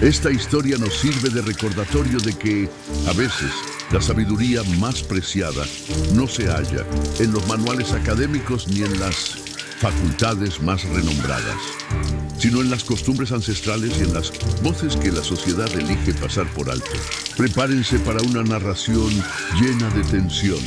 Esta historia nos sirve de recordatorio de que, a veces, la sabiduría más preciada no se halla en los manuales académicos ni en las facultades más renombradas, sino en las costumbres ancestrales y en las voces que la sociedad elige pasar por alto. Prepárense para una narración llena de tensión,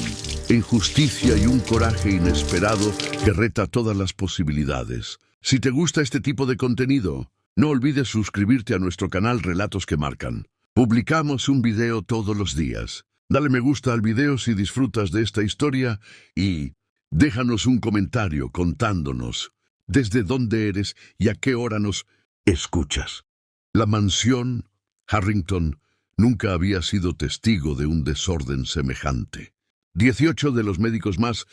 injusticia y un coraje inesperado que reta todas las posibilidades. Si te gusta este tipo de contenido, no olvides suscribirte a nuestro canal Relatos que Marcan. Publicamos un video todos los días. Dale me gusta al video si disfrutas de esta historia y déjanos un comentario contándonos desde dónde eres y a qué hora nos escuchas. La mansión Harrington nunca había sido testigo de un desorden semejante. 18 de los médicos más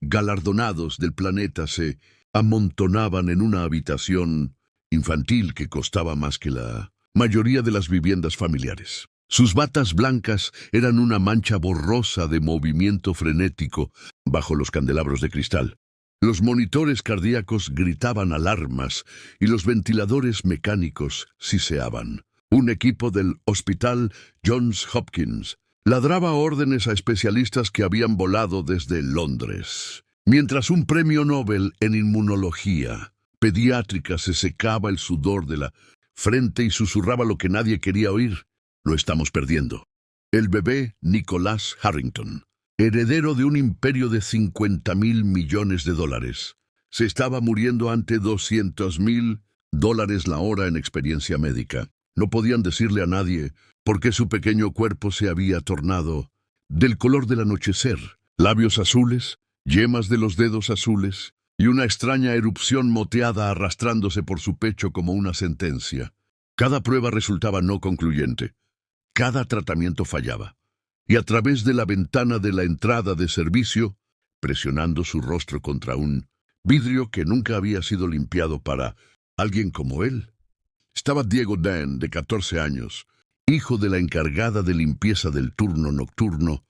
galardonados del planeta se amontonaban en una habitación infantil que costaba más que la mayoría de las viviendas familiares. Sus batas blancas eran una mancha borrosa de movimiento frenético bajo los candelabros de cristal. Los monitores cardíacos gritaban alarmas y los ventiladores mecánicos siseaban. Un equipo del Hospital Johns Hopkins ladraba órdenes a especialistas que habían volado desde Londres, mientras un premio Nobel en inmunología pediátrica se secaba el sudor de la frente y susurraba lo que nadie quería oír. Lo estamos perdiendo. El bebé Nicholas Harrington, heredero de un imperio de 50.000 millones de dólares, se estaba muriendo ante $200.000 la hora en experiencia médica. No podían decirle a nadie por qué su pequeño cuerpo se había tornado del color del anochecer, labios azules, yemas de los dedos azules y una extraña erupción moteada arrastrándose por su pecho como una sentencia. Cada prueba resultaba no concluyente. Cada tratamiento fallaba. Y a través de la ventana de la entrada de servicio, presionando su rostro contra un vidrio que nunca había sido limpiado para alguien como él, estaba Diego Dan, de 14 años, hijo de la encargada de limpieza del turno nocturno,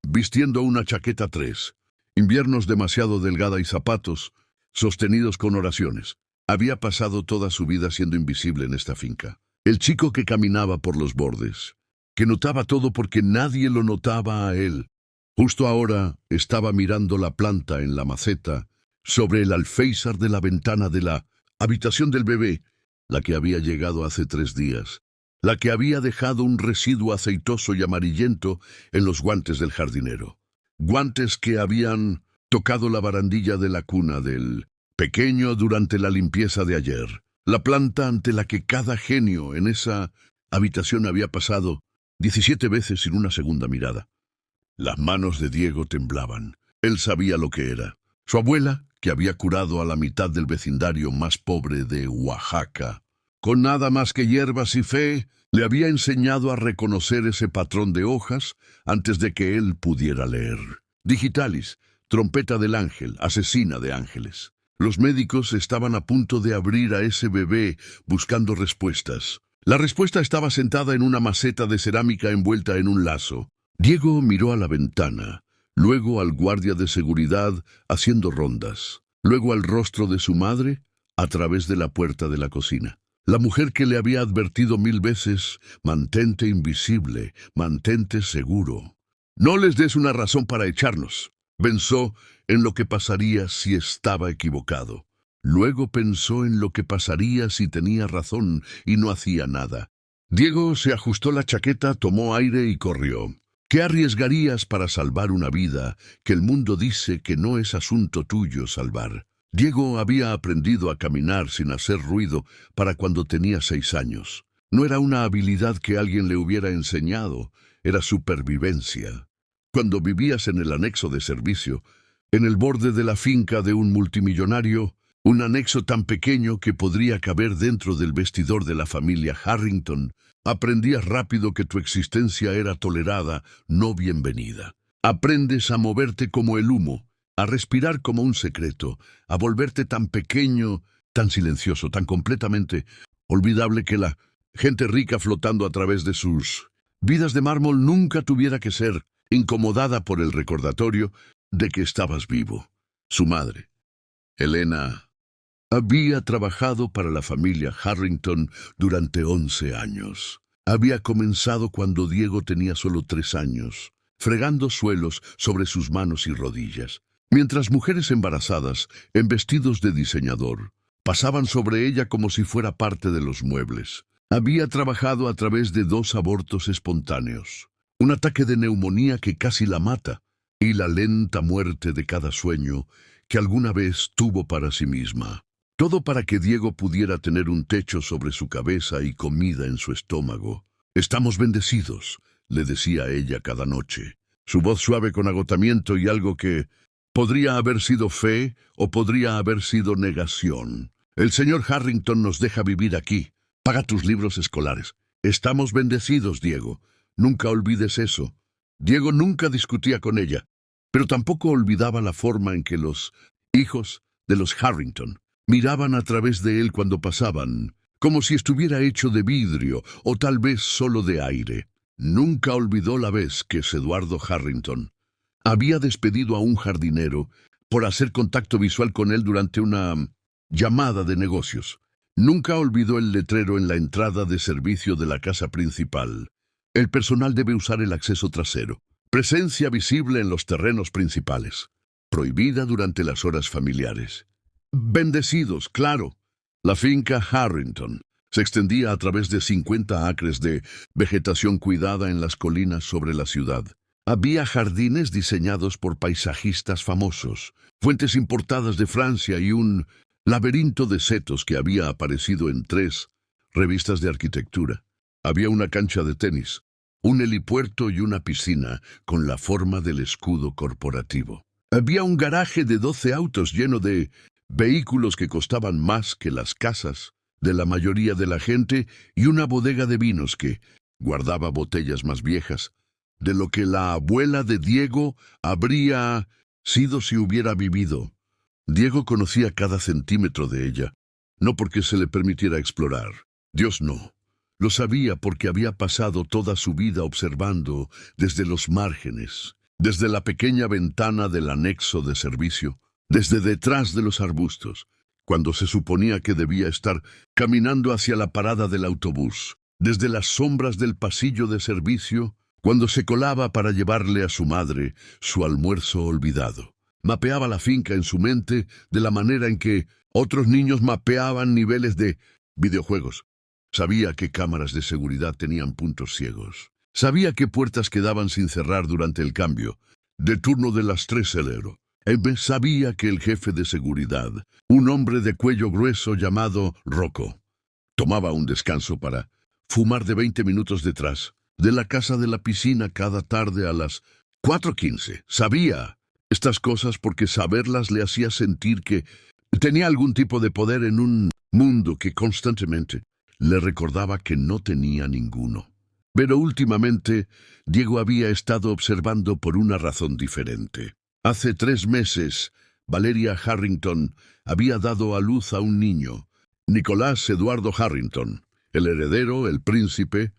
vistiendo una chaqueta 3, inviernos demasiado delgada y zapatos sostenidos con oraciones. Había pasado toda su vida siendo invisible en esta finca. El chico que caminaba por los bordes, que notaba todo porque nadie lo notaba a él. Justo ahora estaba mirando la planta en la maceta sobre el alféizar de la ventana de la habitación del bebé, la que había llegado hace 3 días, la que había dejado un residuo aceitoso y amarillento en los guantes del jardinero. Guantes que habían tocado la barandilla de la cuna del pequeño durante la limpieza de ayer. La planta ante la que cada genio en esa habitación había pasado 17 veces sin una segunda mirada. Las manos de Diego temblaban. Él sabía lo que era. Su abuela, que había curado a la mitad del vecindario más pobre de Oaxaca, con nada más que hierbas y fe, le había enseñado a reconocer ese patrón de hojas antes de que él pudiera leer. Digitalis, trompeta del ángel, asesina de ángeles. Los médicos estaban a punto de abrir a ese bebé buscando respuestas. La respuesta estaba sentada en una maceta de cerámica envuelta en un lazo. Diego miró a la ventana, luego al guardia de seguridad haciendo rondas, luego al rostro de su madre a través de la puerta de la cocina. La mujer que le había advertido 1000 veces, mantente invisible, mantente seguro. No les des una razón para echarnos. Pensó en lo que pasaría si estaba equivocado. Luego pensó en lo que pasaría si tenía razón y no hacía nada. Diego se ajustó la chaqueta, tomó aire y corrió. ¿Qué arriesgarías para salvar una vida que el mundo dice que no es asunto tuyo salvar? Diego había aprendido a caminar sin hacer ruido para cuando tenía 6 años. No era una habilidad que alguien le hubiera enseñado, era supervivencia. Cuando vivías en el anexo de servicio, en el borde de la finca de un multimillonario, un anexo tan pequeño que podría caber dentro del vestidor de la familia Harrington, aprendías rápido que tu existencia era tolerada, no bienvenida. Aprendes a moverte como el humo, a respirar como un secreto, a volverte tan pequeño, tan silencioso, tan completamente olvidable que la gente rica flotando a través de sus vidas de mármol nunca tuviera que ser incomodada por el recordatorio de que estabas vivo. Su madre, Elena, Había trabajado para la familia Harrington durante 11 años. Había comenzado cuando Diego tenía solo 3 años, fregando suelos sobre sus manos y rodillas, mientras mujeres embarazadas, en vestidos de diseñador, pasaban sobre ella como si fuera parte de los muebles. Había trabajado a través de 2 abortos espontáneos, un ataque de neumonía que casi la mata, y la lenta muerte de cada sueño que alguna vez tuvo para sí misma. Todo para que Diego pudiera tener un techo sobre su cabeza y comida en su estómago. «Estamos bendecidos», le decía a ella cada noche, su voz suave con agotamiento y algo que podría haber sido fe o podría haber sido negación. «El señor Harrington nos deja vivir aquí. Paga tus libros escolares. Estamos bendecidos, Diego. Nunca olvides eso». Diego nunca discutía con ella, pero tampoco olvidaba la forma en que los hijos de los Harrington miraban a través de él cuando pasaban, como si estuviera hecho de vidrio o tal vez solo de aire. Nunca olvidó la vez que Eduardo Harrington había despedido a un jardinero por hacer contacto visual con él durante una llamada de negocios. Nunca olvidó el letrero en la entrada de servicio de la casa principal. El personal debe usar el acceso trasero. Presencia visible en los terrenos principales. Prohibida durante las horas familiares. Bendecidos, claro. La finca Harrington se extendía a través de 50 acres de vegetación cuidada en las colinas sobre la ciudad. Había jardines diseñados por paisajistas famosos, fuentes importadas de Francia y un laberinto de setos que había aparecido en 3 revistas de arquitectura. Había una cancha de tenis, un helipuerto y una piscina con la forma del escudo corporativo. Había un garaje de 12 autos lleno de vehículos que costaban más que las casas de la mayoría de la gente y una bodega de vinos que guardaba botellas más viejas de lo que la abuela de Diego habría sido si hubiera vivido. Diego conocía cada centímetro de ella, no porque se le permitiera explorar. Dios no. Lo sabía porque había pasado toda su vida observando desde los márgenes, desde la pequeña ventana del anexo de servicio, desde detrás de los arbustos, cuando se suponía que debía estar caminando hacia la parada del autobús, desde las sombras del pasillo de servicio, cuando se colaba para llevarle a su madre su almuerzo olvidado. Mapeaba la finca en su mente de la manera en que otros niños mapeaban niveles de videojuegos. Sabía que cámaras de seguridad tenían puntos ciegos. Sabía que puertas quedaban sin cerrar durante el cambio de turno de las 3 celero. Sabía que el jefe de seguridad, un hombre de cuello grueso llamado Rocco, tomaba un descanso para fumar de 20 minutos detrás de la casa de la piscina cada tarde a las 4:15. Sabía estas cosas porque saberlas le hacía sentir que tenía algún tipo de poder en un mundo que constantemente le recordaba que no tenía ninguno. Pero últimamente, Diego había estado observando por una razón diferente. Hace 3 meses, Valeria Harrington había dado a luz a un niño, Nicolás Eduardo Harrington, el heredero, el príncipe,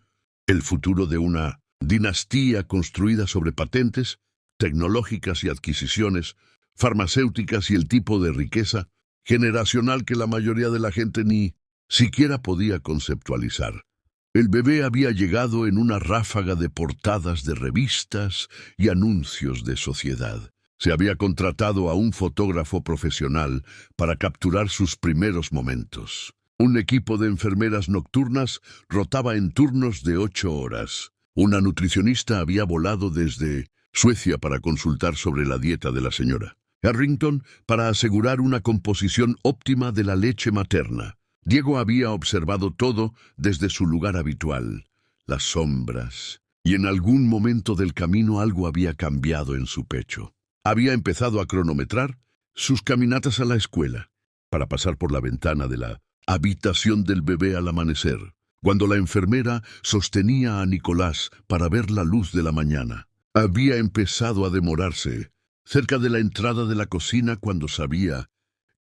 el futuro de una dinastía construida sobre patentes tecnológicas y adquisiciones, farmacéuticas y el tipo de riqueza generacional que la mayoría de la gente ni siquiera podía conceptualizar. El bebé había llegado en una ráfaga de portadas de revistas y anuncios de sociedad. Se había contratado a un fotógrafo profesional para capturar sus primeros momentos. Un equipo de enfermeras nocturnas rotaba en turnos de 8 horas. Una nutricionista había volado desde Suecia para consultar sobre la dieta de la señora Harrington para asegurar una composición óptima de la leche materna. Diego había observado todo desde su lugar habitual, las sombras, y en algún momento del camino algo había cambiado en su pecho. Había empezado a cronometrar sus caminatas a la escuela, para pasar por la ventana de la habitación del bebé al amanecer, cuando la enfermera sostenía a Nicolás para ver la luz de la mañana. Había empezado a demorarse cerca de la entrada de la cocina cuando sabía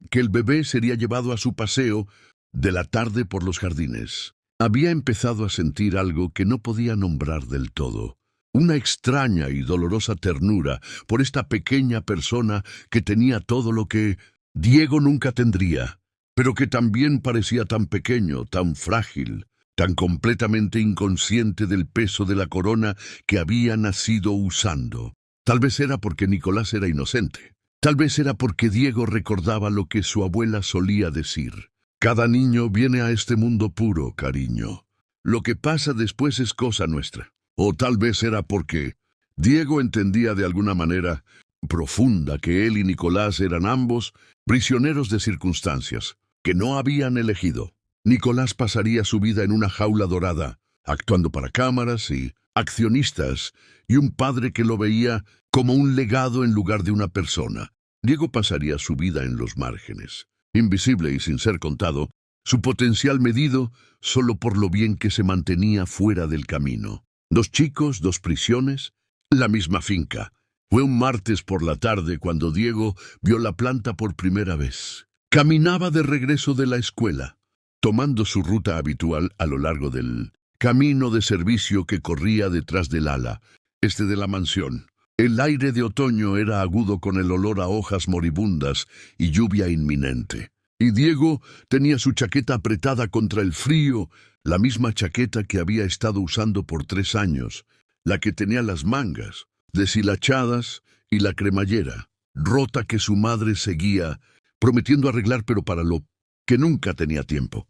que el bebé sería llevado a su paseo de la tarde por los jardines. Había empezado a sentir algo que no podía nombrar del todo, una extraña y dolorosa ternura por esta pequeña persona que tenía todo lo que Diego nunca tendría, pero que también parecía tan pequeño, tan frágil, tan completamente inconsciente del peso de la corona que había nacido usando. Tal vez era porque Nicolás era inocente. Tal vez era porque Diego recordaba lo que su abuela solía decir. Cada niño viene a este mundo puro, cariño. Lo que pasa después es cosa nuestra. O tal vez era porque Diego entendía de alguna manera profunda que él y Nicolás eran ambos prisioneros de circunstancias que no habían elegido. Nicolás pasaría su vida en una jaula dorada, actuando para cámaras y accionistas, y un padre que lo veía como un legado en lugar de una persona. Diego pasaría su vida en los márgenes, invisible y sin ser contado, su potencial medido solo por lo bien que se mantenía fuera del camino. 2 chicos, 2 prisiones, la misma finca. Fue un martes por la tarde cuando Diego vio la planta por primera vez. Caminaba de regreso de la escuela, tomando su ruta habitual a lo largo del camino de servicio que corría detrás del ala, de la mansión. El aire de otoño era agudo con el olor a hojas moribundas y lluvia inminente. Y Diego tenía su chaqueta apretada contra el frío, la misma chaqueta que había estado usando por 3 años, la que tenía las mangas deshilachadas y la cremallera rota que su madre seguía prometiendo arreglar, pero para lo que nunca tenía tiempo.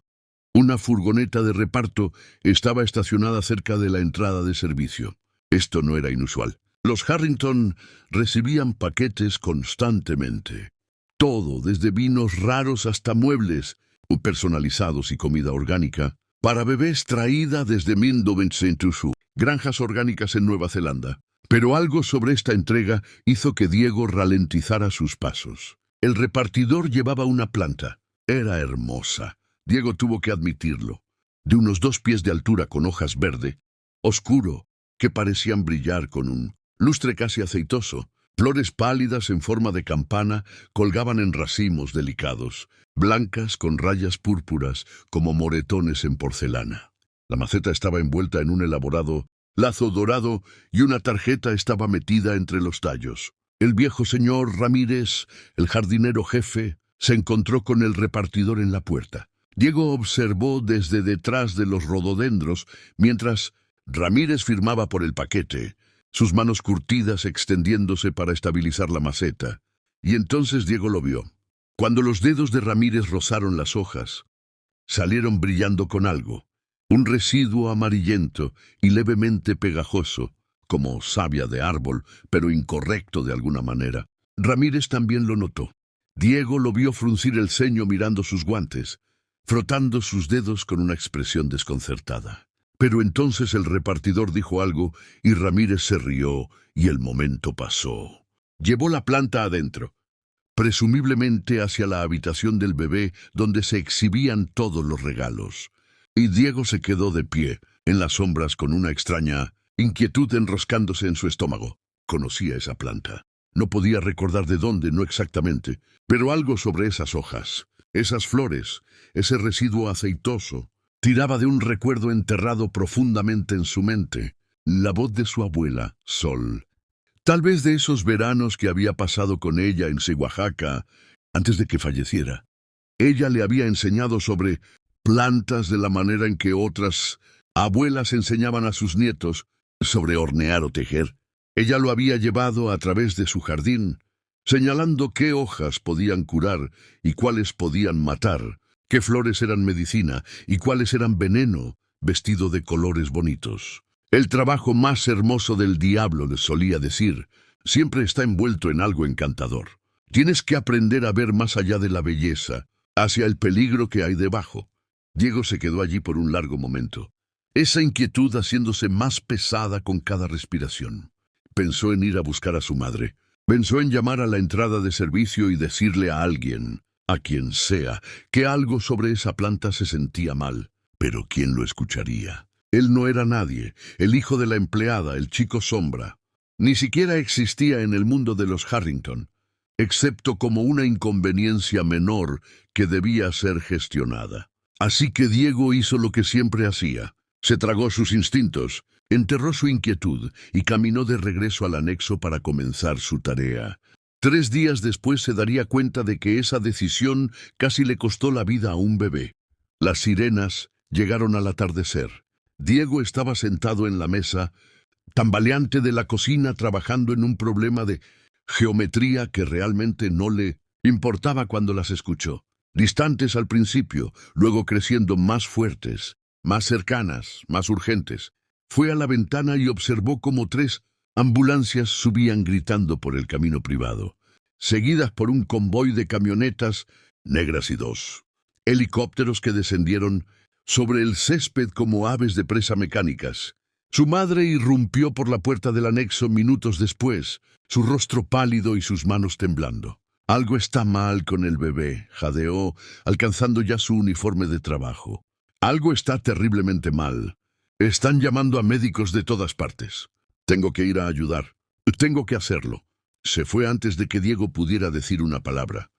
Una furgoneta de reparto estaba estacionada cerca de la entrada de servicio. Esto no era inusual. Los Harrington recibían paquetes constantemente. Todo, desde vinos raros hasta muebles personalizados y comida orgánica, para bebés traída desde 1900, granjas orgánicas en Nueva Zelanda. Pero algo sobre esta entrega hizo que Diego ralentizara sus pasos. El repartidor llevaba una planta. Era hermosa. Diego tuvo que admitirlo. De unos 2 pies de altura con hojas verde, oscuro, que parecían brillar con un lustre casi aceitoso. Flores pálidas en forma de campana colgaban en racimos delicados, blancas con rayas púrpuras como moretones en porcelana. La maceta estaba envuelta en un elaborado lazo dorado y una tarjeta estaba metida entre los tallos. El viejo señor Ramírez, el jardinero jefe, se encontró con el repartidor en la puerta. Diego observó desde detrás de los rododendros mientras Ramírez firmaba por el paquete, sus manos curtidas extendiéndose para estabilizar la maceta. Y entonces Diego lo vio. Cuando los dedos de Ramírez rozaron las hojas, salieron brillando con algo, un residuo amarillento y levemente pegajoso, como savia de árbol, pero incorrecto de alguna manera. Ramírez también lo notó. Diego lo vio fruncir el ceño mirando sus guantes, frotando sus dedos con una expresión desconcertada. Pero entonces el repartidor dijo algo y Ramírez se rió y el momento pasó. Llevó la planta adentro, presumiblemente hacia la habitación del bebé donde se exhibían todos los regalos. Y Diego se quedó de pie, en las sombras con una extraña inquietud enroscándose en su estómago. Conocía esa planta. No podía recordar de dónde, no exactamente, pero algo sobre esas hojas, esas flores, ese residuo aceitoso, tiraba de un recuerdo enterrado profundamente en su mente, la voz de su abuela, Sol. Tal vez de esos veranos que había pasado con ella en Oaxaca antes de que falleciera. Ella le había enseñado sobre plantas de la manera en que otras abuelas enseñaban a sus nietos sobre hornear o tejer. Ella lo había llevado a través de su jardín, señalando qué hojas podían curar y cuáles podían matar, qué flores eran medicina y cuáles eran veneno, vestido de colores bonitos. El trabajo más hermoso del diablo, les solía decir, siempre está envuelto en algo encantador. Tienes que aprender a ver más allá de la belleza, hacia el peligro que hay debajo. Diego se quedó allí por un largo momento, esa inquietud haciéndose más pesada con cada respiración. Pensó en ir a buscar a su madre. Pensó en llamar a la entrada de servicio y decirle a alguien, a quien sea, que algo sobre esa planta se sentía mal. Pero ¿quién lo escucharía? Él no era nadie, el hijo de la empleada, el chico sombra. Ni siquiera existía en el mundo de los Harrington, excepto como una inconveniencia menor que debía ser gestionada. Así que Diego hizo lo que siempre hacía. Se tragó sus instintos, enterró su inquietud y caminó de regreso al anexo para comenzar su tarea. 3 días después se daría cuenta de que esa decisión casi le costó la vida a un bebé. Las sirenas llegaron al atardecer. Diego estaba sentado en la mesa, tambaleante de la cocina, trabajando en un problema de geometría que realmente no le importaba cuando las escuchó. Distantes al principio, luego creciendo más fuertes, más cercanas, más urgentes. Fue a la ventana y observó cómo 3 ambulancias subían gritando por el camino privado, seguidas por un convoy de camionetas negras y 2 helicópteros que descendieron sobre el césped como aves de presa mecánicas. Su madre irrumpió por la puerta del anexo minutos después, su rostro pálido y sus manos temblando. Algo está mal con el bebé, jadeó, alcanzando ya su uniforme de trabajo. Algo está terriblemente mal. Están llamando a médicos de todas partes. Tengo que ir a ayudar. Tengo que hacerlo. Se fue antes de que Diego pudiera decir una palabra.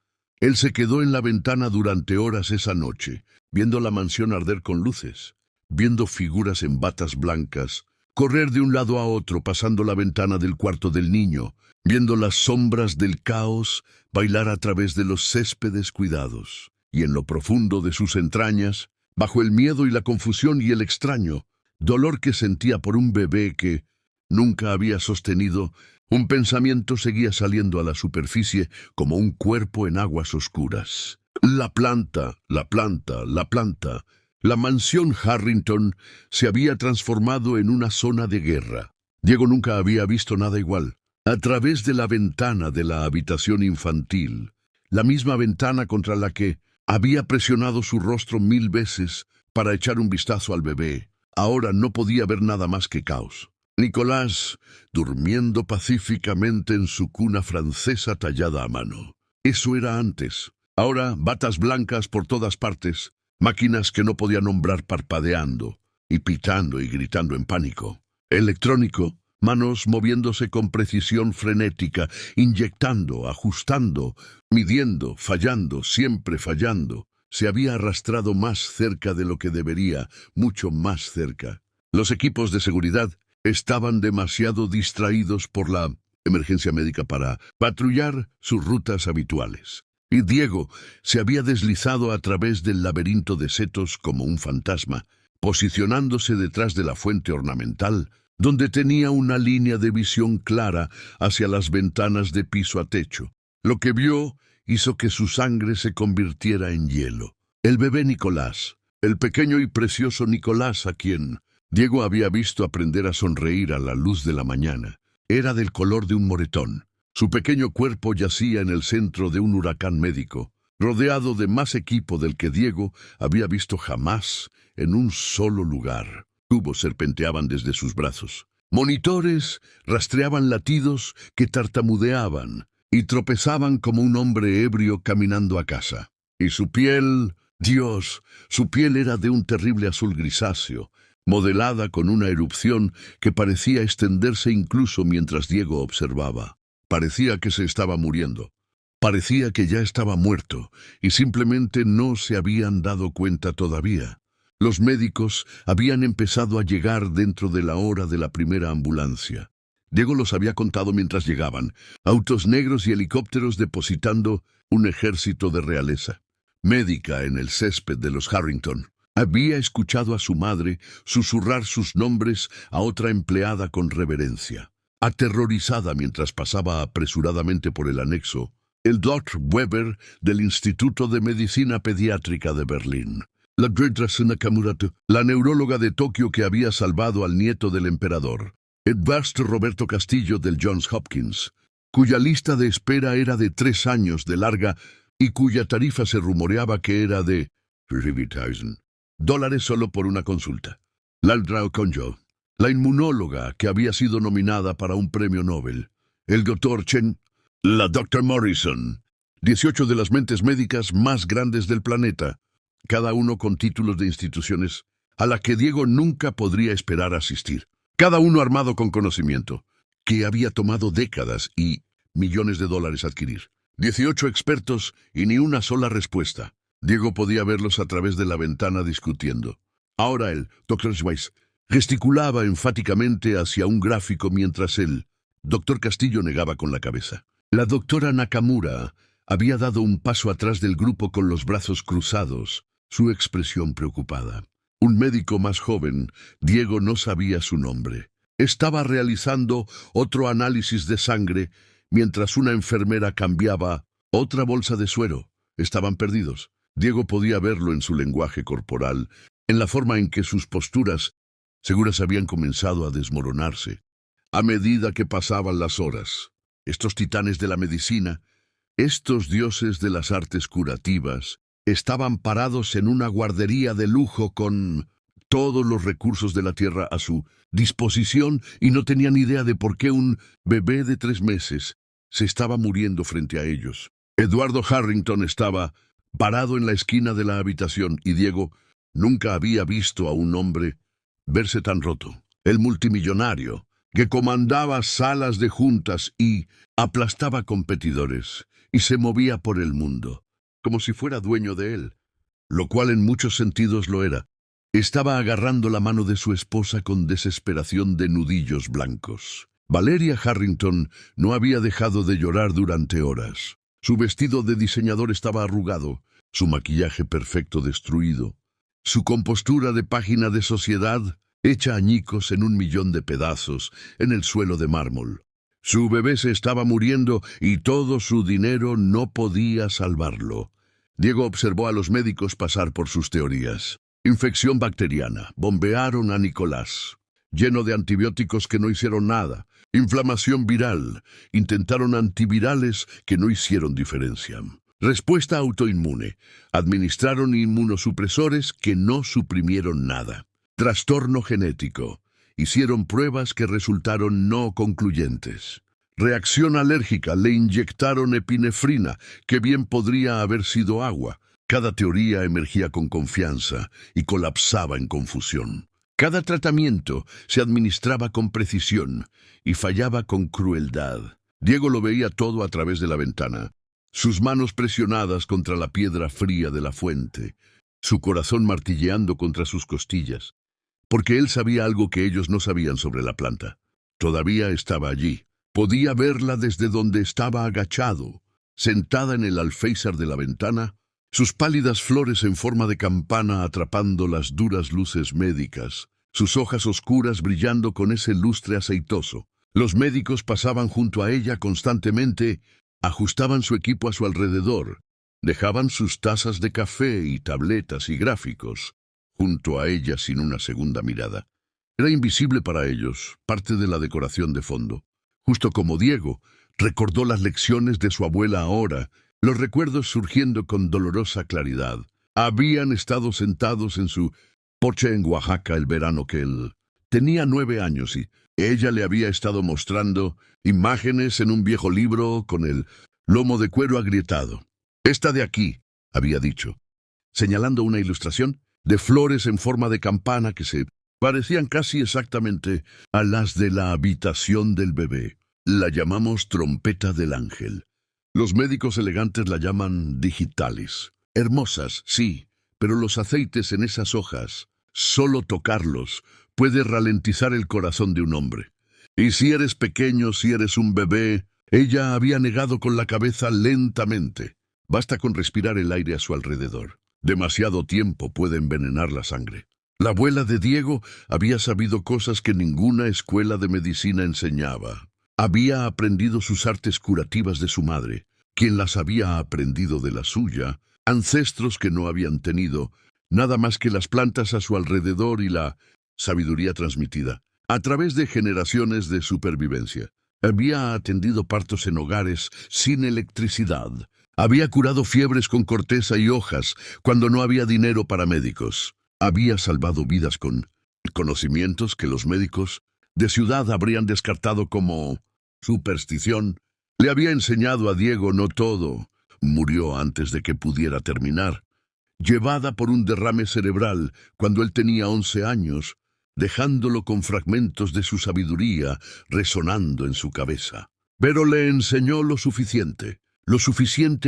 Él se quedó en la ventana durante horas esa noche, viendo la mansión arder con luces, viendo figuras en batas blancas, correr de un lado a otro pasando la ventana del cuarto del niño, viendo las sombras del caos bailar a través de los céspedes cuidados, y en lo profundo de sus entrañas, bajo el miedo y la confusión y el extraño dolor que sentía por un bebé que nunca había sostenido, un pensamiento seguía saliendo a la superficie como un cuerpo en aguas oscuras. La planta, la planta, la planta. La mansión Harrington se había transformado en una zona de guerra. Diego nunca había visto nada igual. A través de la ventana de la habitación infantil, la misma ventana contra la que había presionado su rostro 1000 veces para echar un vistazo al bebé, ahora no podía ver nada más que caos. Nicolás, durmiendo pacíficamente en su cuna francesa tallada a mano. Eso era antes. Ahora, batas blancas por todas partes, máquinas que no podía nombrar parpadeando, y pitando y gritando en pánico. Electrónico, manos moviéndose con precisión frenética, inyectando, ajustando, midiendo, fallando, siempre fallando. Se había arrastrado más cerca de lo que debería, mucho más cerca. Los equipos de seguridad estaban demasiado distraídos por la emergencia médica para patrullar sus rutas habituales. Y Diego se había deslizado a través del laberinto de setos como un fantasma, posicionándose detrás de la fuente ornamental, donde tenía una línea de visión clara hacia las ventanas de piso a techo. Lo que vio hizo que su sangre se convirtiera en hielo. El bebé Nicolás, el pequeño y precioso Nicolás a quien Diego había visto aprender a sonreír a la luz de la mañana, era del color de un moretón. Su pequeño cuerpo yacía en el centro de un huracán médico, rodeado de más equipo del que Diego había visto jamás en un solo lugar. Tubos serpenteaban desde sus brazos. Monitores rastreaban latidos que tartamudeaban y tropezaban como un hombre ebrio caminando a casa. Y su piel, Dios, su piel era de un terrible azul grisáceo, modelada con una erupción que parecía extenderse incluso mientras Diego observaba. Parecía que se estaba muriendo. Parecía que ya estaba muerto y simplemente no se habían dado cuenta todavía. Los médicos habían empezado a llegar dentro de la hora de la primera ambulancia. Diego los había contado mientras llegaban, autos negros y helicópteros depositando un ejército de realeza médica en el césped de los Harrington. Había escuchado a su madre susurrar sus nombres a otra empleada con reverencia. Aterrorizada mientras pasaba apresuradamente por el anexo, el Dr. Weber del Instituto de Medicina Pediátrica de Berlín. La Dredras Nakamura, la neuróloga de Tokio que había salvado al nieto del emperador. Edvardo Roberto Castillo del Johns Hopkins, cuya lista de espera era de 3 años de larga y cuya tarifa se rumoreaba que era de $30,000 solo por una consulta. Lardra Okonjo, la inmunóloga que había sido nominada para un premio Nobel. El Dr. Chen, la Dr. Morrison, 18 de las mentes médicas más grandes del planeta, cada uno con títulos de instituciones a la que Diego nunca podría esperar asistir. Cada uno armado con conocimiento, que había tomado décadas y millones de dólares adquirir. 18 expertos y ni una sola respuesta. Diego podía verlos a través de la ventana discutiendo. Ahora el Dr. Schweiss gesticulaba enfáticamente hacia un gráfico mientras el Dr. Castillo negaba con la cabeza. La doctora Nakamura había dado un paso atrás del grupo con los brazos cruzados, su expresión preocupada. Un médico más joven, Diego no sabía su nombre. Estaba realizando otro análisis de sangre mientras una enfermera cambiaba otra bolsa de suero. Estaban perdidos. Diego podía verlo en su lenguaje corporal, en la forma en que sus posturas seguras habían comenzado a desmoronarse. A medida que pasaban las horas, estos titanes de la medicina, estos dioses de las artes curativas, estaban parados en una guardería de lujo con todos los recursos de la tierra a su disposición y no tenían idea de por qué un bebé de 3 meses se estaba muriendo frente a ellos. Eduardo Harrington estaba parado en la esquina de la habitación y Diego nunca había visto a un hombre verse tan roto. El multimillonario, que comandaba salas de juntas y aplastaba competidores, y se movía por el mundo, como si fuera dueño de él, lo cual en muchos sentidos lo era. Estaba agarrando la mano de su esposa con desesperación de nudillos blancos. Valeria Harrington no había dejado de llorar durante horas. Su vestido de diseñador estaba arrugado, su maquillaje perfecto destruido, su compostura de página de sociedad hecha añicos en 1.000.000 de pedazos en el suelo de mármol. Su bebé se estaba muriendo y todo su dinero no podía salvarlo. Diego observó a los médicos pasar por sus teorías. Infección bacteriana. Bombearon a Nicolás, lleno de antibióticos que no hicieron nada. Inflamación viral. Intentaron antivirales que no hicieron diferencia. Respuesta autoinmune. Administraron inmunosupresores que no suprimieron nada. Trastorno genético. Hicieron pruebas que resultaron no concluyentes. Reacción alérgica. Le inyectaron epinefrina, que bien podría haber sido agua. Cada teoría emergía con confianza y colapsaba en confusión. Cada tratamiento se administraba con precisión y fallaba con crueldad. Diego lo veía todo a través de la ventana. Sus manos presionadas contra la piedra fría de la fuente, su corazón martilleando contra sus costillas, porque él sabía algo que ellos no sabían sobre la planta. Todavía estaba allí. Podía verla desde donde estaba agachado, sentada en el alféizar de la ventana, sus pálidas flores en forma de campana atrapando las duras luces médicas, sus hojas oscuras brillando con ese lustre aceitoso. Los médicos pasaban junto a ella constantemente, ajustaban su equipo a su alrededor, dejaban sus tazas de café y tabletas y gráficos junto a ella sin una segunda mirada. Era invisible para ellos, parte de la decoración de fondo. Justo como Diego recordó las lecciones de su abuela ahora, los recuerdos surgiendo con dolorosa claridad. Habían estado sentados en su porche en Oaxaca el verano que él tenía 9 años y ella le había estado mostrando imágenes en un viejo libro con el lomo de cuero agrietado. «Esta de aquí», había dicho, señalando una ilustración de flores en forma de campana que se parecían casi exactamente a las de la habitación del bebé. La llamamos trompeta del ángel. Los médicos elegantes la llaman digitalis. Hermosas, sí, pero los aceites en esas hojas, solo tocarlos, puede ralentizar el corazón de un hombre. Y si eres pequeño, si eres un bebé, ella había negado con la cabeza lentamente. Basta con respirar el aire a su alrededor. Demasiado tiempo puede envenenar la sangre. La abuela de Diego había sabido cosas que ninguna escuela de medicina enseñaba. Había aprendido sus artes curativas de su madre, quien las había aprendido de la suya, ancestros que no habían tenido nada más que las plantas a su alrededor y la sabiduría transmitida a través de generaciones de supervivencia. Había atendido partos en hogares sin electricidad. Había curado fiebres con corteza y hojas cuando no había dinero para médicos. Había salvado vidas con conocimientos que los médicos de ciudad habrían descartado como superstición. Le había enseñado a Diego no todo. Murió antes de que pudiera terminar, llevada por un derrame cerebral cuando él tenía 11 años, dejándolo con fragmentos de su sabiduría resonando en su cabeza. Pero le enseñó lo suficiente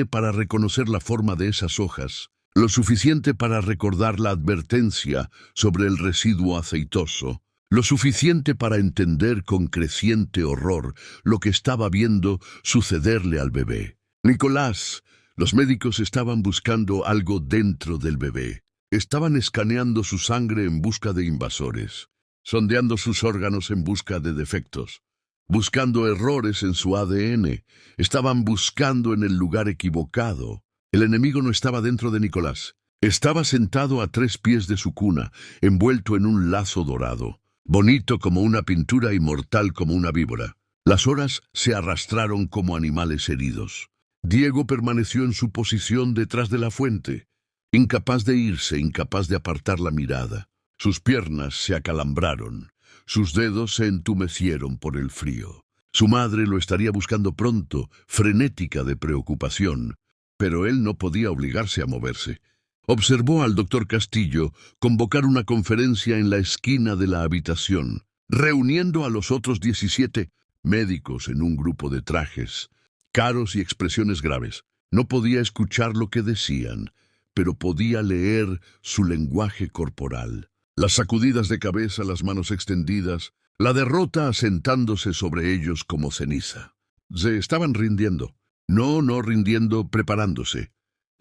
para reconocer la forma de esas hojas, lo suficiente para recordar la advertencia sobre el residuo aceitoso, lo suficiente para entender con creciente horror lo que estaba viendo sucederle al bebé. Nicolás, los médicos estaban buscando algo dentro del bebé. Estaban escaneando su sangre en busca de invasores, sondeando sus órganos en busca de defectos, buscando errores en su ADN. Estaban buscando en el lugar equivocado. El enemigo no estaba dentro de Nicolás. Estaba sentado a 3 pies de su cuna, envuelto en un lazo dorado, bonito como una pintura y mortal como una víbora. Las horas se arrastraron como animales heridos. Diego permaneció en su posición detrás de la fuente, incapaz de irse, incapaz de apartar la mirada. Sus piernas se acalambraron, sus dedos se entumecieron por el frío. Su madre lo estaría buscando pronto, frenética de preocupación, pero él no podía obligarse a moverse. Observó al doctor Castillo convocar una conferencia en la esquina de la habitación, reuniendo a los otros 17 médicos en un grupo de trajes, caros y expresiones graves. No podía escuchar lo que decían, pero podía leer su lenguaje corporal. Las sacudidas de cabeza, las manos extendidas, la derrota asentándose sobre ellos como ceniza. Se estaban rindiendo. No rindiendo, preparándose.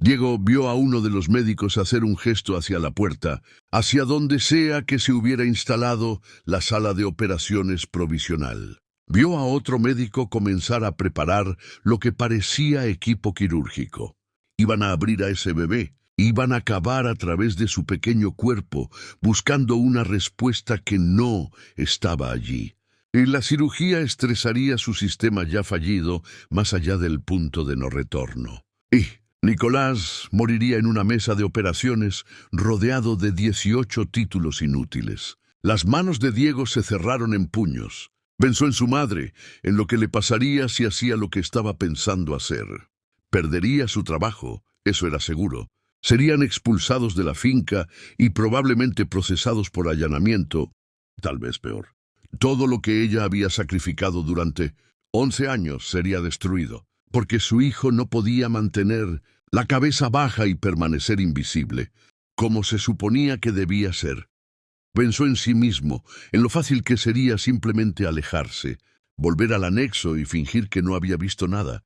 Diego vio a uno de los médicos hacer un gesto hacia la puerta, hacia donde sea que se hubiera instalado la sala de operaciones provisional. Vio a otro médico comenzar a preparar lo que parecía equipo quirúrgico. Iban a abrir a ese bebé, iban a acabar a través de su pequeño cuerpo, buscando una respuesta que no estaba allí. Y la cirugía estresaría su sistema ya fallido más allá del punto de no retorno. Y Nicolás moriría en una mesa de operaciones rodeado de 18 títulos inútiles. Las manos de Diego se cerraron en puños. Pensó en su madre, en lo que le pasaría si hacía lo que estaba pensando hacer. Perdería su trabajo, eso era seguro. Serían expulsados de la finca y probablemente procesados por allanamiento, tal vez peor. Todo lo que ella había sacrificado durante 11 años sería destruido, porque su hijo no podía mantener la cabeza baja y permanecer invisible, como se suponía que debía ser. Pensó en sí mismo, en lo fácil que sería simplemente alejarse, volver al anexo y fingir que no había visto nada,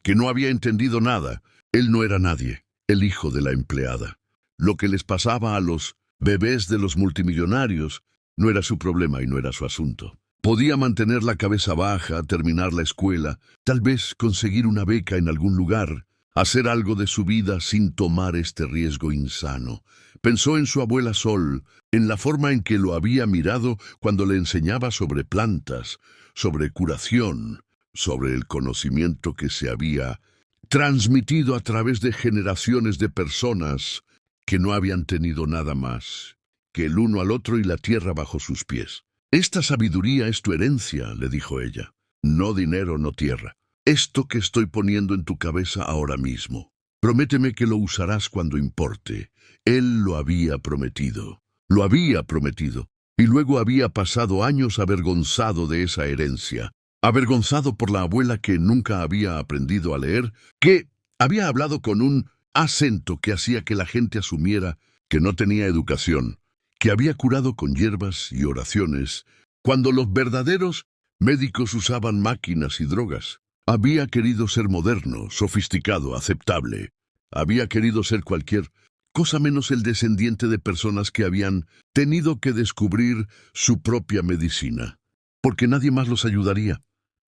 que no había entendido nada. Él no era nadie, el hijo de la empleada. Lo que les pasaba a los bebés de los multimillonarios no era su problema y no era su asunto. Podía mantener la cabeza baja, terminar la escuela, tal vez conseguir una beca en algún lugar, hacer algo de su vida sin tomar este riesgo insano. Pensó en su abuela Sol, en la forma en que lo había mirado cuando le enseñaba sobre plantas, sobre curación, sobre el conocimiento que se había transmitido a través de generaciones de personas que no habían tenido nada más que el uno al otro y la tierra bajo sus pies. Esta sabiduría es tu herencia, le dijo ella. No dinero, no tierra. Esto que estoy poniendo en tu cabeza ahora mismo. Prométeme que lo usarás cuando importe. Él lo había prometido. Lo había prometido. Y luego había pasado años avergonzado de esa herencia. Avergonzado por la abuela que nunca había aprendido a leer, que había hablado con un acento que hacía que la gente asumiera que no tenía educación, que había curado con hierbas y oraciones, cuando los verdaderos médicos usaban máquinas y drogas. Había querido ser moderno, sofisticado, aceptable. Había querido ser cualquier cosa menos el descendiente de personas que habían tenido que descubrir su propia medicina, porque nadie más los ayudaría.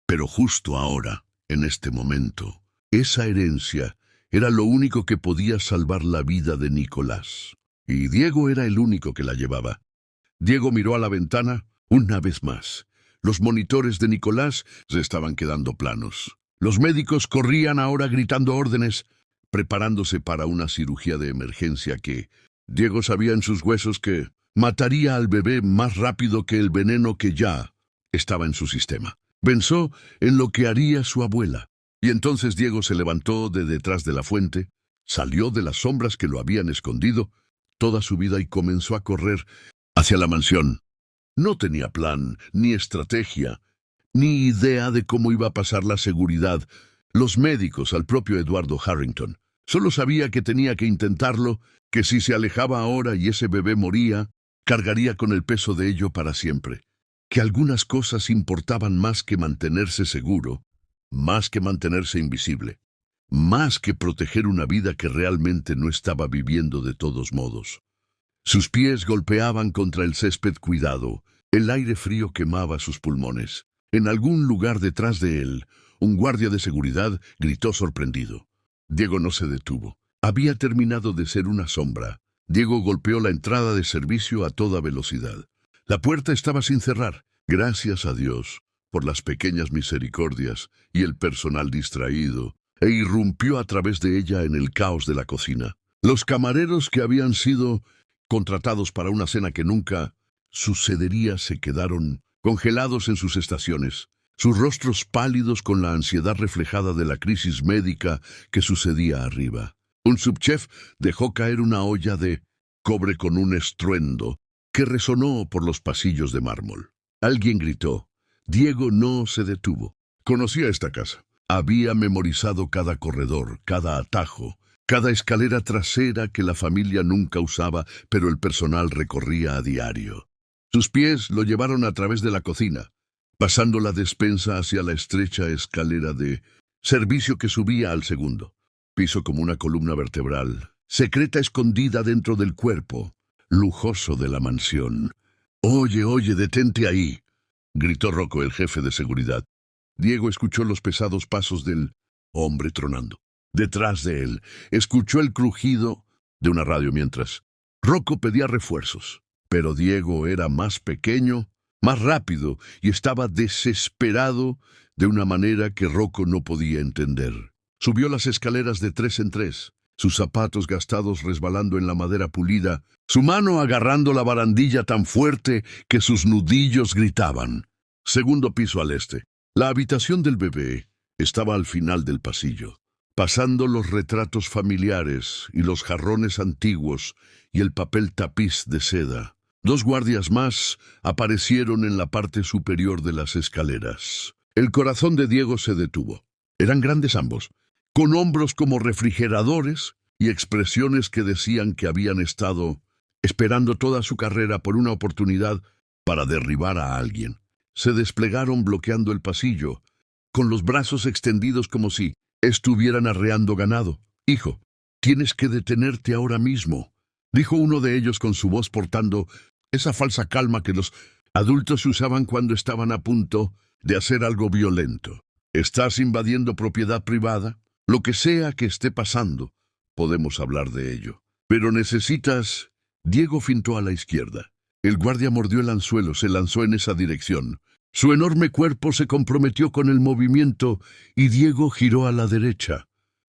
Pero justo ahora, en este momento, esa herencia era lo único que podía salvar la vida de Nicolás. Y Diego era el único que la llevaba. Diego miró a la ventana una vez más. Los monitores de Nicolás se estaban quedando planos. Los médicos corrían ahora gritando órdenes, preparándose para una cirugía de emergencia que Diego sabía en sus huesos que mataría al bebé más rápido que el veneno que ya estaba en su sistema. Pensó en lo que haría su abuela. Y entonces Diego se levantó de detrás de la fuente, salió de las sombras que lo habían escondido toda su vida y comenzó a correr hacia la mansión. No tenía plan, ni estrategia, ni idea de cómo iba a pasar la seguridad, los médicos, al propio Eduardo Harrington. Solo sabía que tenía que intentarlo, que si se alejaba ahora y ese bebé moría, cargaría con el peso de ello para siempre, que algunas cosas importaban más que mantenerse seguro, más que mantenerse invisible, más que proteger una vida que realmente no estaba viviendo de todos modos. Sus pies golpeaban contra el césped cuidado, el aire frío quemaba sus pulmones. En algún lugar detrás de él, un guardia de seguridad gritó sorprendido. Diego no se detuvo. Había terminado de ser una sombra. Diego golpeó la entrada de servicio a toda velocidad. La puerta estaba sin cerrar. Gracias a Dios por las pequeñas misericordias y el personal distraído, e irrumpió a través de ella en el caos de la cocina. Los camareros que habían sido contratados para una cena que nunca sucedería se quedaron congelados en sus estaciones, sus rostros pálidos con la ansiedad reflejada de la crisis médica que sucedía arriba. Un subchef dejó caer una olla de cobre con un estruendo que resonó por los pasillos de mármol. Alguien gritó. Diego no se detuvo. Conocía esta casa. Había memorizado cada corredor, cada atajo, cada escalera trasera que la familia nunca usaba, pero el personal recorría a diario. Sus pies lo llevaron a través de la cocina, pasando la despensa hacia la estrecha escalera de servicio que subía al segundo piso como una columna vertebral, secreta escondida dentro del cuerpo, lujoso de la mansión. Oye, detente ahí, gritó Rocco, el jefe de seguridad. Diego escuchó los pesados pasos del hombre tronando. Detrás de él, escuchó el crujido de una radio mientras Rocco pedía refuerzos. Pero Diego era más pequeño, más rápido y estaba desesperado de una manera que Rocco no podía entender. Subió las escaleras de 3 en 3, sus zapatos gastados resbalando en la madera pulida, su mano agarrando la barandilla tan fuerte que sus nudillos gritaban. Segundo piso al este. La habitación del bebé estaba al final del pasillo, pasando los retratos familiares y los jarrones antiguos y el papel tapiz de seda. 2 guardias más aparecieron en la parte superior de las escaleras. El corazón de Diego se detuvo. Eran grandes ambos, con hombros como refrigeradores y expresiones que decían que habían estado esperando toda su carrera por una oportunidad para derribar a alguien. Se desplegaron bloqueando el pasillo, con los brazos extendidos como si estuvieran arreando ganado. «Hijo, tienes que detenerte ahora mismo», dijo uno de ellos con su voz portando esa falsa calma que los adultos usaban cuando estaban a punto de hacer algo violento. «Estás invadiendo propiedad privada. Lo que sea que esté pasando, podemos hablar de ello. Pero necesitas...» Diego fintó a la izquierda. El guardia mordió el anzuelo, se lanzó en esa dirección. Su enorme cuerpo se comprometió con el movimiento y Diego giró a la derecha,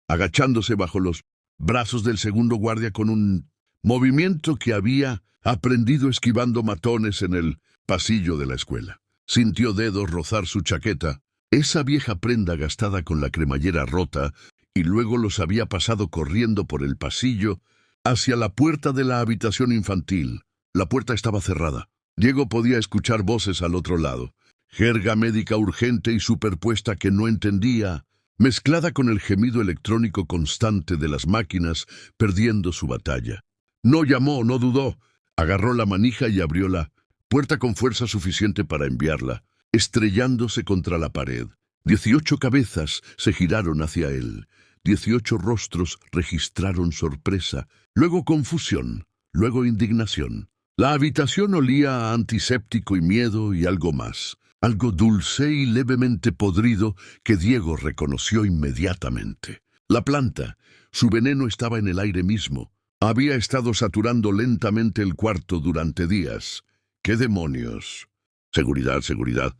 agachándose bajo los brazos del segundo guardia con un movimiento que había aprendido esquivando matones en el pasillo de la escuela. Sintió dedos rozar su chaqueta, esa vieja prenda gastada con la cremallera rota, y luego los había pasado corriendo por el pasillo hacia la puerta de la habitación infantil. La puerta estaba cerrada. Diego podía escuchar voces al otro lado, jerga médica urgente y superpuesta que no entendía, mezclada con el gemido electrónico constante de las máquinas perdiendo su batalla. No llamó, no dudó. Agarró la manija y abrió la puerta con fuerza suficiente para enviarla, estrellándose contra la pared. 18 cabezas se giraron hacia él. 18 rostros registraron sorpresa, luego confusión, luego indignación. La habitación olía a antiséptico y miedo y algo más, algo dulce y levemente podrido que Diego reconoció inmediatamente. La planta, su veneno estaba en el aire mismo. Había estado saturando lentamente el cuarto durante días. ¡Qué demonios! Seguridad, seguridad.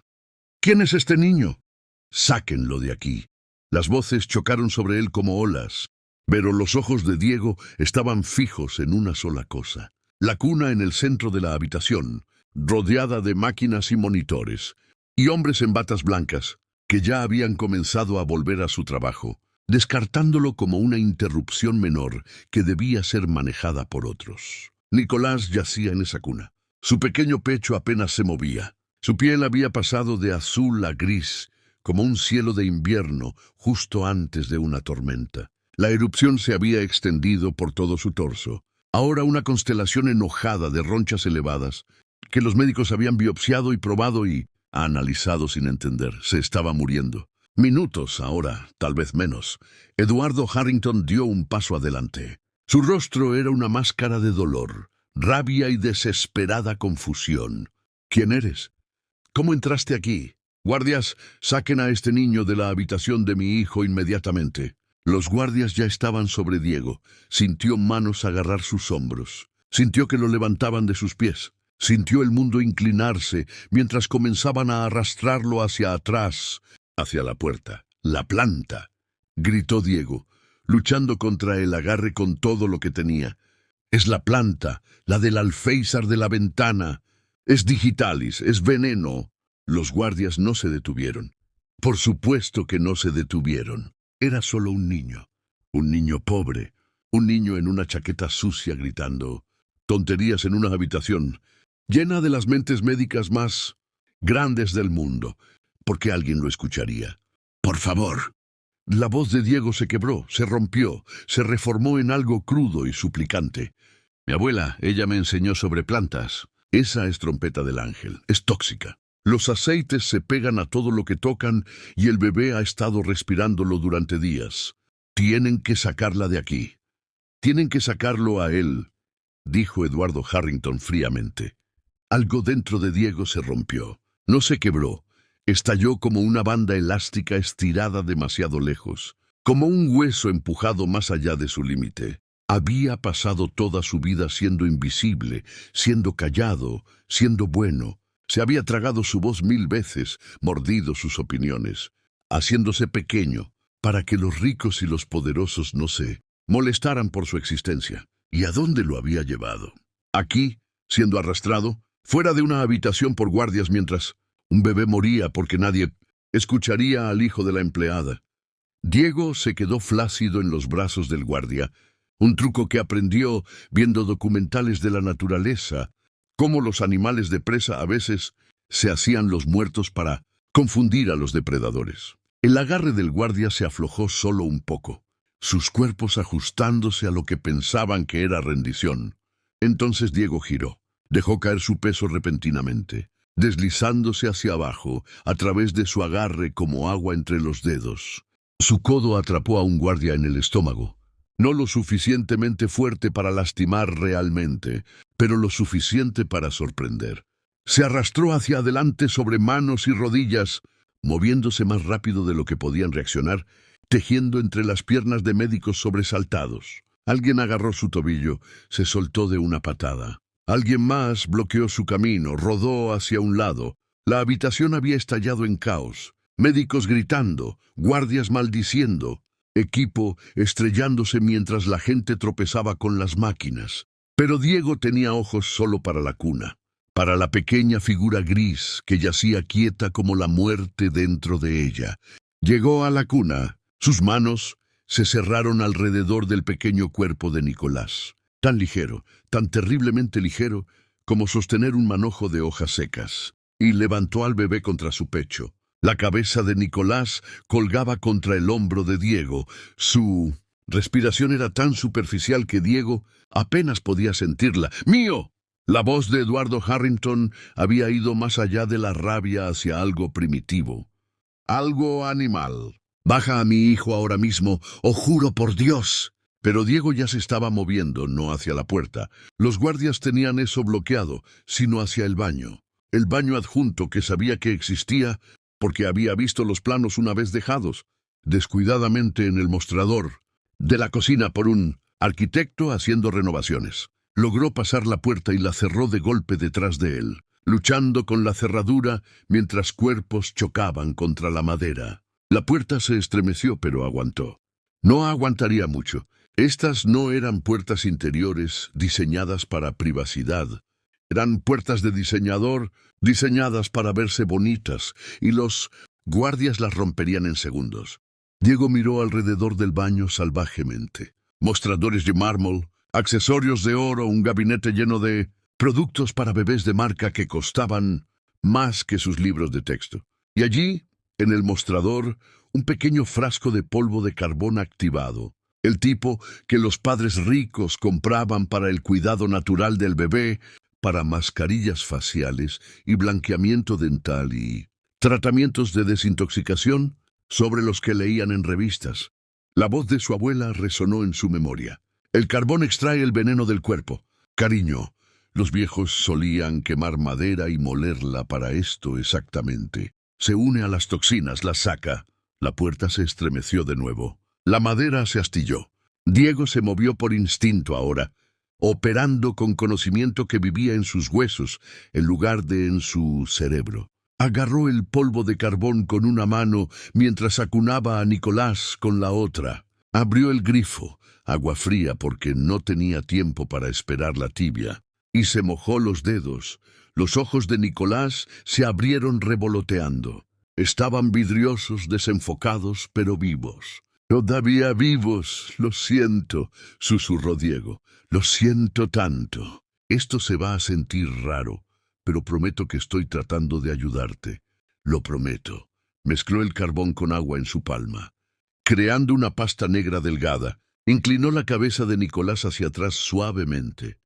¿Quién es este niño? Sáquenlo de aquí. Las voces chocaron sobre él como olas, pero los ojos de Diego estaban fijos en una sola cosa. La cuna en el centro de la habitación, rodeada de máquinas y monitores, y hombres en batas blancas, que ya habían comenzado a volver a su trabajo, descartándolo como una interrupción menor que debía ser manejada por otros. Nicolás yacía en esa cuna. Su pequeño pecho apenas se movía. Su piel había pasado de azul a gris, como un cielo de invierno justo antes de una tormenta. La erupción se había extendido por todo su torso. Ahora una constelación enojada de ronchas elevadas, que los médicos habían biopsiado y probado y analizado sin entender. Se estaba muriendo. Minutos ahora, tal vez menos. Eduardo Harrington dio un paso adelante. Su rostro era una máscara de dolor, rabia y desesperada confusión. ¿Quién eres? ¿Cómo entraste aquí? Guardias, saquen a este niño de la habitación de mi hijo inmediatamente. Los guardias ya estaban sobre Diego. Sintió manos agarrar sus hombros. Sintió que lo levantaban de sus pies. Sintió el mundo inclinarse mientras comenzaban a arrastrarlo hacia atrás, hacia la puerta. ¡La planta!, gritó Diego, luchando contra el agarre con todo lo que tenía. Es la planta, la del alféizar de la ventana. Es digitalis, es veneno. Los guardias no se detuvieron. Por supuesto que no se detuvieron. Era solo un niño pobre, un niño en una chaqueta sucia gritando tonterías en una habitación llena de las mentes médicas más grandes del mundo. ¿Por qué alguien lo escucharía? Por favor. La voz de Diego se quebró, se rompió, se reformó en algo crudo y suplicante. Mi abuela, ella me enseñó sobre plantas. Esa es trompeta del ángel, es tóxica. Los aceites se pegan a todo lo que tocan y el bebé ha estado respirándolo durante días. Tienen que sacarla de aquí. Tienen que sacarlo a él, dijo Eduardo Harrington fríamente. Algo dentro de Diego se rompió. No se quebró. Estalló como una banda elástica estirada demasiado lejos, como un hueso empujado más allá de su límite. Había pasado toda su vida siendo invisible, siendo callado, siendo bueno. Se había tragado su voz 1000 veces, mordido sus opiniones, haciéndose pequeño para que los ricos y los poderosos no se molestaran por su existencia. ¿Y a dónde lo había llevado? Aquí, siendo arrastrado, fuera de una habitación por guardias mientras un bebé moría porque nadie escucharía al hijo de la empleada. Diego se quedó flácido en los brazos del guardia, un truco que aprendió viendo documentales de la naturaleza, cómo los animales de presa a veces se hacían los muertos para confundir a los depredadores. El agarre del guardia se aflojó solo un poco, sus cuerpos ajustándose a lo que pensaban que era rendición. Entonces Diego giró, dejó caer su peso repentinamente, deslizándose hacia abajo a través de su agarre como agua entre los dedos. Su codo atrapó a un guardia en el estómago, no lo suficientemente fuerte para lastimar realmente, pero lo suficiente para sorprender. Se arrastró hacia adelante sobre manos y rodillas, moviéndose más rápido de lo que podían reaccionar, tejiendo entre las piernas de médicos sobresaltados. Alguien agarró su tobillo, se soltó de una patada. Alguien más bloqueó su camino, rodó hacia un lado. La habitación había estallado en caos. Médicos gritando, guardias maldiciendo, equipo estrellándose mientras la gente tropezaba con las máquinas. Pero Diego tenía ojos solo para la cuna, para la pequeña figura gris que yacía quieta como la muerte dentro de ella. Llegó a la cuna. Sus manos se cerraron alrededor del pequeño cuerpo de Nicolás. Tan ligero, tan terriblemente ligero, como sostener un manojo de hojas secas. Y levantó al bebé contra su pecho. La cabeza de Nicolás colgaba contra el hombro de Diego. Su respiración era tan superficial que Diego apenas podía sentirla. ¡Mío! La voz de Eduardo Harrington había ido más allá de la rabia hacia algo primitivo. Algo animal. Baja a mi hijo ahora mismo, o juro por Dios. Pero Diego ya se estaba moviendo, no hacia la puerta. Los guardias tenían eso bloqueado, sino hacia el baño. El baño adjunto que sabía que existía porque había visto los planos una vez dejados, descuidadamente en el mostrador de la cocina por un arquitecto haciendo renovaciones. Logró pasar la puerta y la cerró de golpe detrás de él, luchando con la cerradura mientras cuerpos chocaban contra la madera. La puerta se estremeció, pero aguantó. No aguantaría mucho. Estas no eran puertas interiores diseñadas para privacidad. Eran puertas de diseñador, diseñadas para verse bonitas, y los guardias las romperían en segundos. Diego miró alrededor del baño salvajemente. Mostradores de mármol, accesorios de oro, un gabinete lleno de productos para bebés de marca que costaban más que sus libros de texto. Y allí, en el mostrador, un pequeño frasco de polvo de carbón activado. El tipo que los padres ricos compraban para el cuidado natural del bebé, para mascarillas faciales y blanqueamiento dental y tratamientos de desintoxicación sobre los que leían en revistas. La voz de su abuela resonó en su memoria. El carbón extrae el veneno del cuerpo. Cariño, los viejos solían quemar madera y molerla para esto exactamente. Se une a las toxinas, las saca. La puerta se estremeció de nuevo. La madera se astilló. Diego se movió por instinto ahora, operando con conocimiento que vivía en sus huesos, en lugar de en su cerebro. Agarró el polvo de carbón con una mano mientras acunaba a Nicolás con la otra. Abrió el grifo, agua fría porque no tenía tiempo para esperar la tibia, y se mojó los dedos. Los ojos de Nicolás se abrieron revoloteando. Estaban vidriosos, desenfocados, pero vivos. «Todavía vivos, lo siento», susurró Diego. «Lo siento tanto. Esto se va a sentir raro, pero prometo que estoy tratando de ayudarte. Lo prometo». Mezcló el carbón con agua en su palma. Creando una pasta negra delgada, inclinó la cabeza de Nicolás hacia atrás suavemente,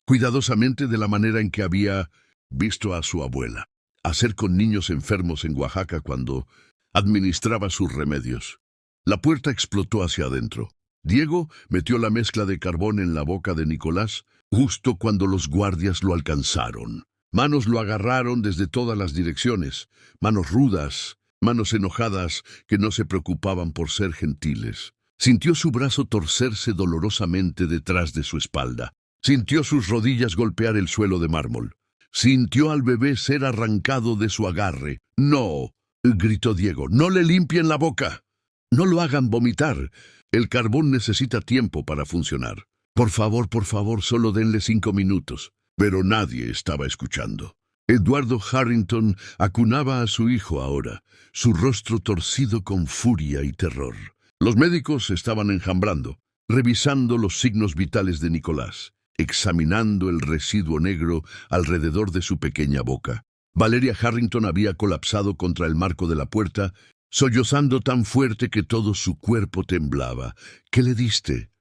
cuidadosamente de la manera en que había visto a su abuela hacer con niños enfermos en Oaxaca cuando administraba sus remedios. La puerta explotó hacia adentro. Diego metió la mezcla de carbón en la boca de Nicolás justo cuando los guardias lo alcanzaron. Manos lo agarraron desde todas las direcciones, manos rudas, manos enojadas que no se preocupaban por ser gentiles. Sintió su brazo torcerse dolorosamente detrás de su espalda. Sintió sus rodillas golpear el suelo de mármol. Sintió al bebé ser arrancado de su agarre. «¡No!», gritó Diego. «¡No le limpien la boca! No lo hagan vomitar. El carbón necesita tiempo para funcionar. Por favor, solo denle 5 minutos». Pero nadie estaba escuchando. Eduardo Harrington acunaba a su hijo ahora, su rostro torcido con furia y terror. Los médicos estaban enjambrando, revisando los signos vitales de Nicolás, examinando el residuo negro alrededor de su pequeña boca. Valeria Harrington había colapsado contra el marco de la puerta, sollozando tan fuerte que todo su cuerpo temblaba. «¿Qué le diste?»,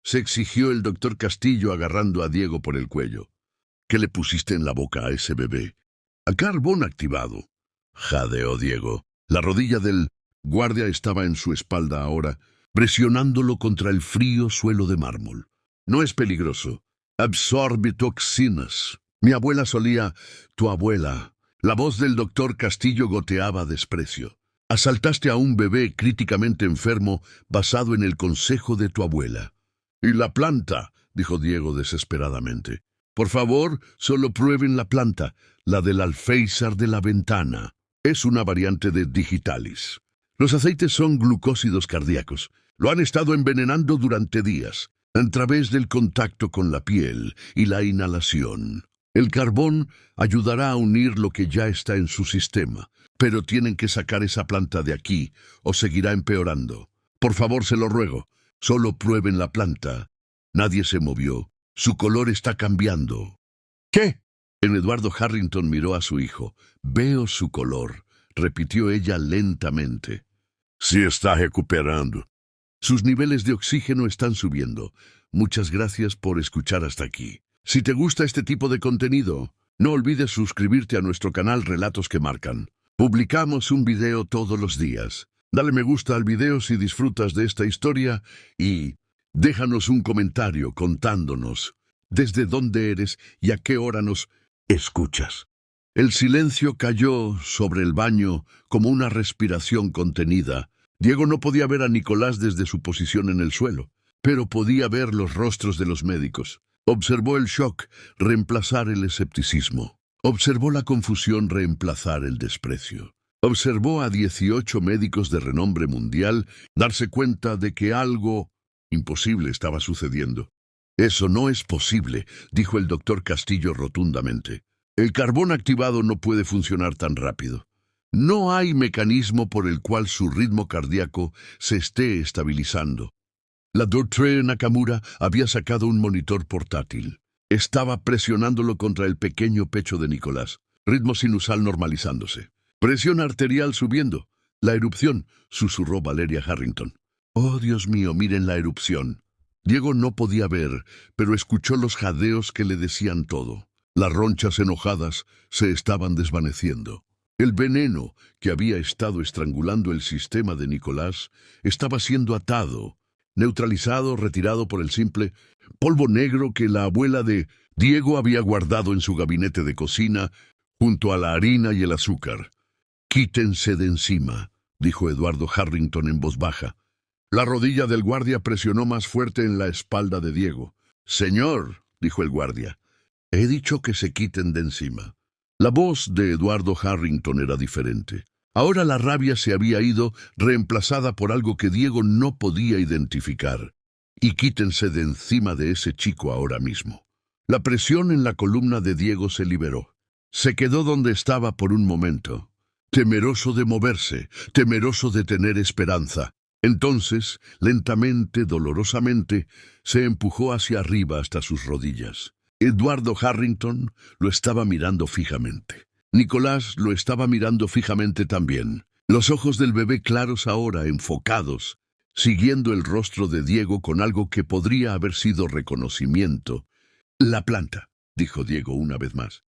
se exigió el doctor Castillo agarrando a Diego por el cuello. «¿Qué le pusiste en la boca a ese bebé?». «A carbón activado», jadeó Diego. La rodilla del guardia estaba en su espalda ahora, presionándolo contra el frío suelo de mármol. «No es peligroso. Absorbe toxinas. Mi abuela solía...». «Tu abuela». La voz del doctor Castillo goteaba desprecio. «Asaltaste a un bebé críticamente enfermo basado en el consejo de tu abuela». «¿Y la planta?», dijo Diego desesperadamente. «Por favor, solo prueben la planta, la del alféizar de la ventana. Es una variante de digitalis. Los aceites son glucósidos cardíacos. Lo han estado envenenando durante días, a través del contacto con la piel y la inhalación. El carbón ayudará a unir lo que ya está en su sistema, pero tienen que sacar esa planta de aquí o seguirá empeorando. Por favor, se lo ruego, solo prueben la planta». Nadie se movió. «Su color está cambiando». «¿Qué?». Eduardo Harrington miró a su hijo. «Veo su color», repitió ella lentamente. «Se está recuperando. Sus niveles de oxígeno están subiendo. Muchas gracias por escuchar hasta aquí. Si te gusta este tipo de contenido, no olvides suscribirte a nuestro canal Relatos que Marcan. Publicamos un video todos los días. Dale me gusta al video si disfrutas de esta historia y déjanos un comentario contándonos desde dónde eres y a qué hora nos escuchas. El silencio cayó sobre el baño como una respiración contenida. Diego no podía ver a Nicolás desde su posición en el suelo, pero podía ver los rostros de los médicos. Observó el shock reemplazar el escepticismo. Observó la confusión reemplazar el desprecio. Observó a 18 médicos de renombre mundial darse cuenta de que algo imposible estaba sucediendo. «Eso no es posible», dijo el doctor Castillo rotundamente. «El carbón activado no puede funcionar tan rápido. No hay mecanismo por el cual su ritmo cardíaco se esté estabilizando». La doctora Nakamura había sacado un monitor portátil. Estaba presionándolo contra el pequeño pecho de Nicolás. Ritmo sinusal normalizándose. «Presión arterial subiendo. La erupción», susurró Valeria Harrington. Oh, Dios mío, miren la erupción. Diego no podía ver, pero escuchó los jadeos que le decían todo. Las ronchas enojadas se estaban desvaneciendo. El veneno que había estado estrangulando el sistema de Nicolás estaba siendo atado, neutralizado, retirado por el simple polvo negro que la abuela de Diego había guardado en su gabinete de cocina junto a la harina y el azúcar. «Quítense de encima», dijo Eduardo Harrington en voz baja. La rodilla del guardia presionó más fuerte en la espalda de Diego. «Señor», dijo el guardia, «he dicho que se quiten de encima». La voz de Eduardo Harrington era diferente. Ahora la rabia se había ido, reemplazada por algo que Diego no podía identificar. «Y quítense de encima de ese chico ahora mismo». La presión en la columna de Diego se liberó. Se quedó donde estaba por un momento, temeroso de moverse, temeroso de tener esperanza. Entonces, lentamente, dolorosamente, se empujó hacia arriba hasta sus rodillas. Eduardo Harrington lo estaba mirando fijamente. Nicolás lo estaba mirando fijamente también. Los ojos del bebé claros ahora, enfocados, siguiendo el rostro de Diego con algo que podría haber sido reconocimiento. «La planta», dijo Diego una vez más.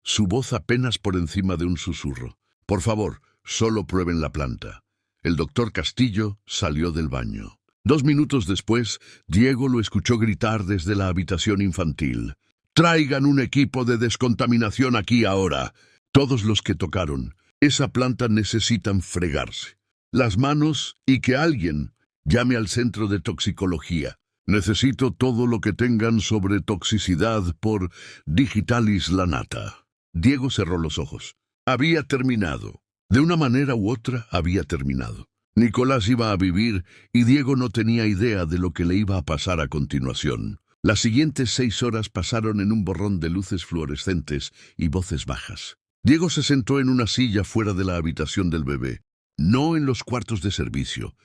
Su voz apenas por encima de un susurro. «Por favor, solo prueben la planta». El doctor Castillo salió del baño. 2 minutos después, Diego lo escuchó gritar desde la habitación infantil. «Traigan un equipo de descontaminación aquí ahora». Todos los que tocaron esa planta necesitan fregarse las manos y que alguien llame al centro de toxicología. Necesito todo lo que tengan sobre toxicidad por Digitalis Lanata. Diego cerró los ojos. Había terminado. De una manera u otra había terminado. Nicolás iba a vivir y Diego no tenía idea de lo que le iba a pasar a continuación. Las siguientes 6 horas pasaron en un borrón de luces fluorescentes y voces bajas. Diego se sentó en una silla fuera de la habitación del bebé. No en los cuartos de servicio,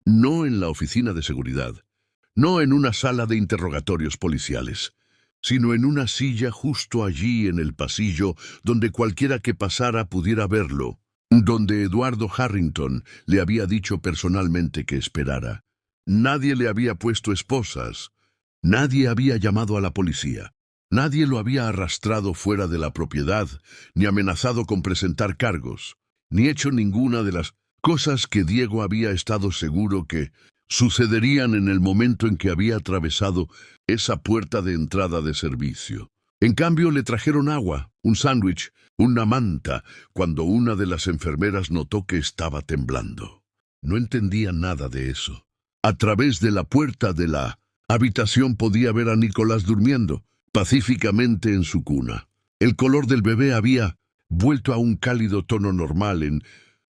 no en la oficina de seguridad, no en una sala de interrogatorios policiales, sino en una silla justo allí en el pasillo donde cualquiera que pasara pudiera verlo, donde Eduardo Harrington le había dicho personalmente que esperara. Nadie le había puesto esposas, nadie había llamado a la policía, nadie lo había arrastrado fuera de la propiedad, ni amenazado con presentar cargos, ni hecho ninguna de las cosas que Diego había estado seguro que sucederían en el momento en que había atravesado esa puerta de entrada de servicio. En cambio, le trajeron agua, un sándwich, una manta, cuando una de las enfermeras notó que estaba temblando. No entendía nada de eso. A través de la puerta de la habitación podía ver a Nicolás durmiendo pacíficamente en su cuna. El color del bebé había vuelto a un cálido tono normal en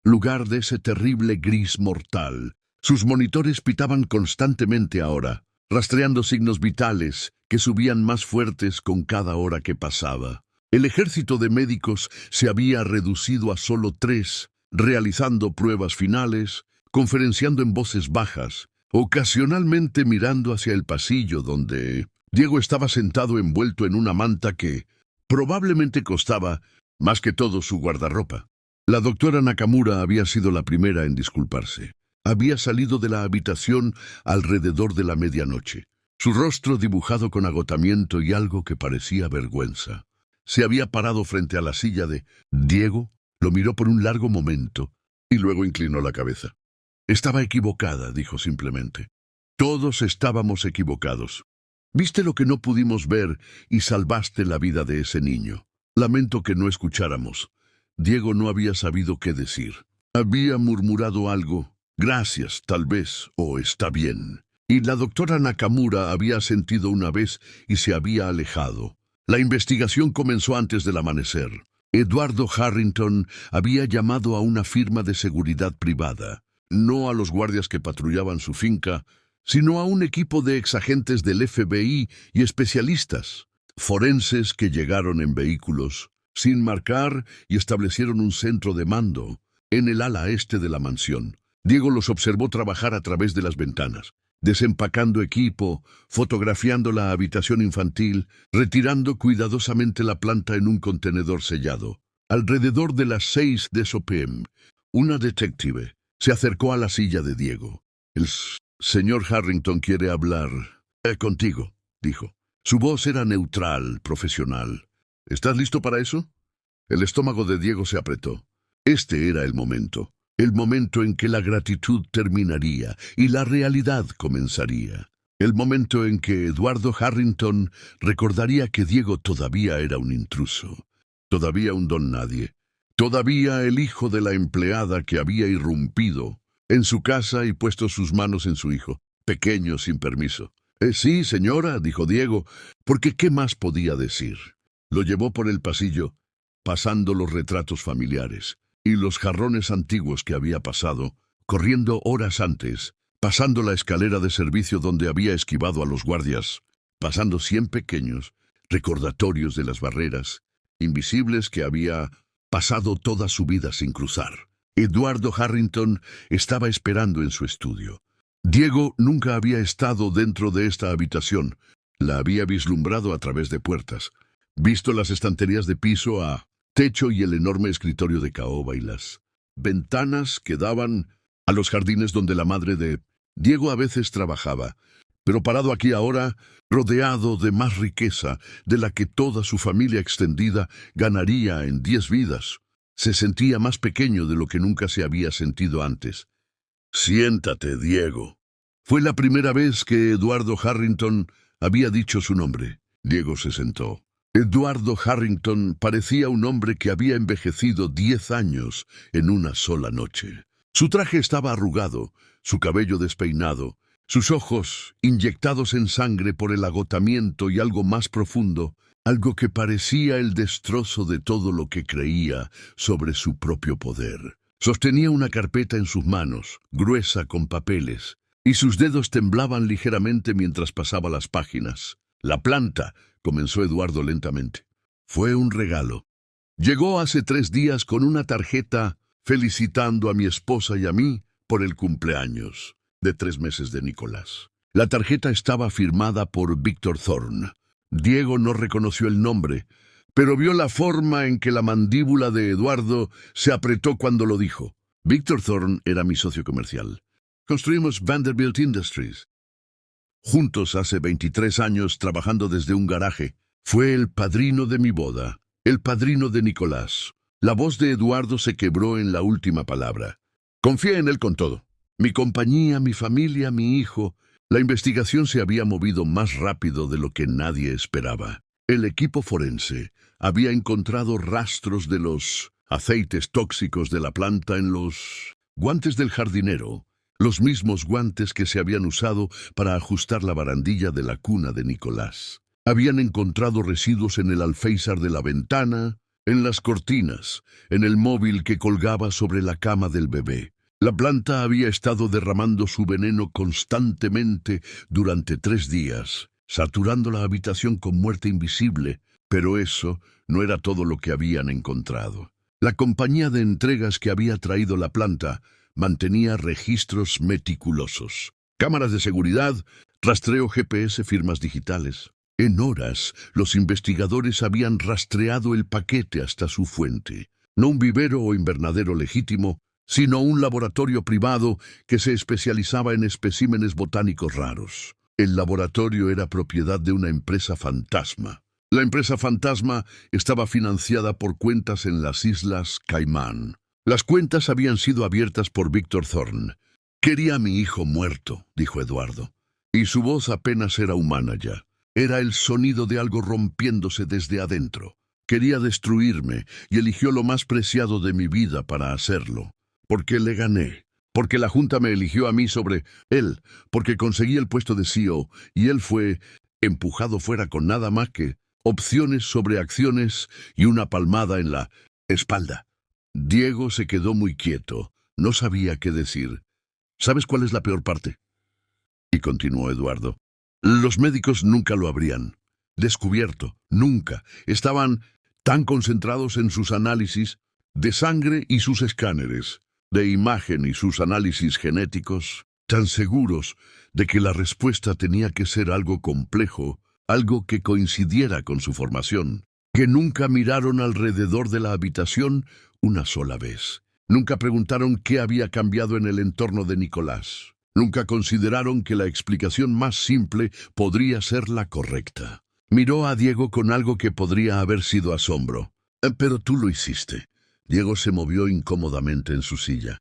lugar de ese terrible gris mortal. Sus monitores pitaban constantemente ahora, rastreando signos vitales que subían más fuertes con cada hora que pasaba. El ejército de médicos se había reducido a solo 3, realizando pruebas finales, conferenciando en voces bajas, ocasionalmente mirando hacia el pasillo donde Diego estaba sentado envuelto en una manta que probablemente costaba más que todo su guardarropa. La doctora Nakamura había sido la primera en disculparse. Había salido de la habitación alrededor de la medianoche, su rostro dibujado con agotamiento y algo que parecía vergüenza. Se había parado frente a la silla de Diego, lo miró por un largo momento y luego inclinó la cabeza. «Estaba equivocada», dijo simplemente. «Todos estábamos equivocados. Viste lo que no pudimos ver y salvaste la vida de ese niño. Lamento que no escucháramos». Diego no había sabido qué decir. Había murmurado algo. «Gracias, tal vez», o «está bien». Y la doctora Nakamura había sentido una vez y se había alejado. La investigación comenzó antes del amanecer. Eduardo Harrington había llamado a una firma de seguridad privada, no a los guardias que patrullaban su finca, sino a un equipo de exagentes del FBI y especialistas, forenses que llegaron en vehículos, sin marcar, y establecieron un centro de mando en el ala este de la mansión. Diego los observó trabajar a través de las ventanas, desempacando equipo, fotografiando la habitación infantil, retirando cuidadosamente la planta en un contenedor sellado. Alrededor de las 6 de p.m., una detective se acercó a la silla de Diego. «El Señor Harrington quiere hablar contigo, dijo. Su voz era neutral, profesional. ¿Estás listo para eso? El estómago de Diego se apretó. Este era el momento en que la gratitud terminaría y la realidad comenzaría. El momento en que Eduardo Harrington recordaría que Diego todavía era un intruso, todavía un don nadie, todavía el hijo de la empleada que había irrumpido en su casa y puesto sus manos en su hijo, pequeño sin permiso. Sí, señora, dijo Diego, porque ¿qué más podía decir? Lo llevó por el pasillo, pasando los retratos familiares y los jarrones antiguos que había pasado, corriendo horas antes, pasando la escalera de servicio donde había esquivado a los guardias, pasando 100 pequeños recordatorios de las barreras invisibles que había pasado toda su vida sin cruzar. Eduardo Harrington estaba esperando en su estudio. Diego nunca había estado dentro de esta habitación. La había vislumbrado a través de puertas, visto las estanterías de piso a techo y el enorme escritorio de caoba y las ventanas que daban a los jardines donde la madre de Diego a veces trabajaba, pero parado aquí ahora, rodeado de más riqueza de la que toda su familia extendida ganaría en 10 vidas, se sentía más pequeño de lo que nunca se había sentido antes. «Siéntate, Diego». Fue la primera vez que Eduardo Harrington había dicho su nombre. Diego se sentó. Eduardo Harrington parecía un hombre que había envejecido 10 años en una sola noche. Su traje estaba arrugado, su cabello despeinado, sus ojos inyectados en sangre por el agotamiento y algo más profundo, algo que parecía el destrozo de todo lo que creía sobre su propio poder. Sostenía una carpeta en sus manos, gruesa con papeles, y sus dedos temblaban ligeramente mientras pasaba las páginas. «La planta», comenzó Eduardo lentamente, «fue un regalo. Llegó hace 3 días con una tarjeta felicitando a mi esposa y a mí por el cumpleaños de 3 meses de Nicolás. La tarjeta estaba firmada por Víctor Thorne. Diego no reconoció el nombre, pero vio la forma en que la mandíbula de Eduardo se apretó cuando lo dijo. Víctor Thorne era mi socio comercial. Construimos Vanderbilt Industries. Juntos hace 23 años trabajando desde un garaje. Fue el padrino de mi boda, el padrino de Nicolás». La voz de Eduardo se quebró en la última palabra. «Confié en él con todo. Mi compañía, mi familia, mi hijo». La investigación se había movido más rápido de lo que nadie esperaba. El equipo forense había encontrado rastros de los aceites tóxicos de la planta en los guantes del jardinero, los mismos guantes que se habían usado para ajustar la barandilla de la cuna de Nicolás. Habían encontrado residuos en el alféizar de la ventana, en las cortinas, en el móvil que colgaba sobre la cama del bebé. La planta había estado derramando su veneno constantemente durante 3 días, saturando la habitación con muerte invisible, pero eso no era todo lo que habían encontrado. La compañía de entregas que había traído la planta mantenía registros meticulosos. Cámaras de seguridad, rastreo GPS, firmas digitales. En horas, los investigadores habían rastreado el paquete hasta su fuente. No un vivero o invernadero legítimo, sino un laboratorio privado que se especializaba en especímenes botánicos raros. El laboratorio era propiedad de una empresa fantasma. La empresa fantasma estaba financiada por cuentas en las Islas Caimán. Las cuentas habían sido abiertas por Víctor Thorne. «Quería a mi hijo muerto», dijo Eduardo, y su voz apenas era humana ya. Era el sonido de algo rompiéndose desde adentro. Quería destruirme y eligió lo más preciado de mi vida para hacerlo. Porque le gané, porque la Junta me eligió a mí sobre él, porque conseguí el puesto de CEO y él fue empujado fuera con nada más que opciones sobre acciones y una palmada en la espalda. Diego se quedó muy quieto, no sabía qué decir. «¿Sabes cuál es la peor parte?», y continuó Eduardo. «Los médicos nunca lo habrían descubierto, nunca. Estaban tan concentrados en sus análisis de sangre y sus escáneres de imagen y sus análisis genéticos, tan seguros de que la respuesta tenía que ser algo complejo, algo que coincidiera con su formación, que nunca miraron alrededor de la habitación una sola vez. Nunca preguntaron qué había cambiado en el entorno de Nicolás. Nunca consideraron que la explicación más simple podría ser la correcta. Miró a Diego con algo que podría haber sido asombro. Pero tú lo hiciste. Diego se movió incómodamente en su silla.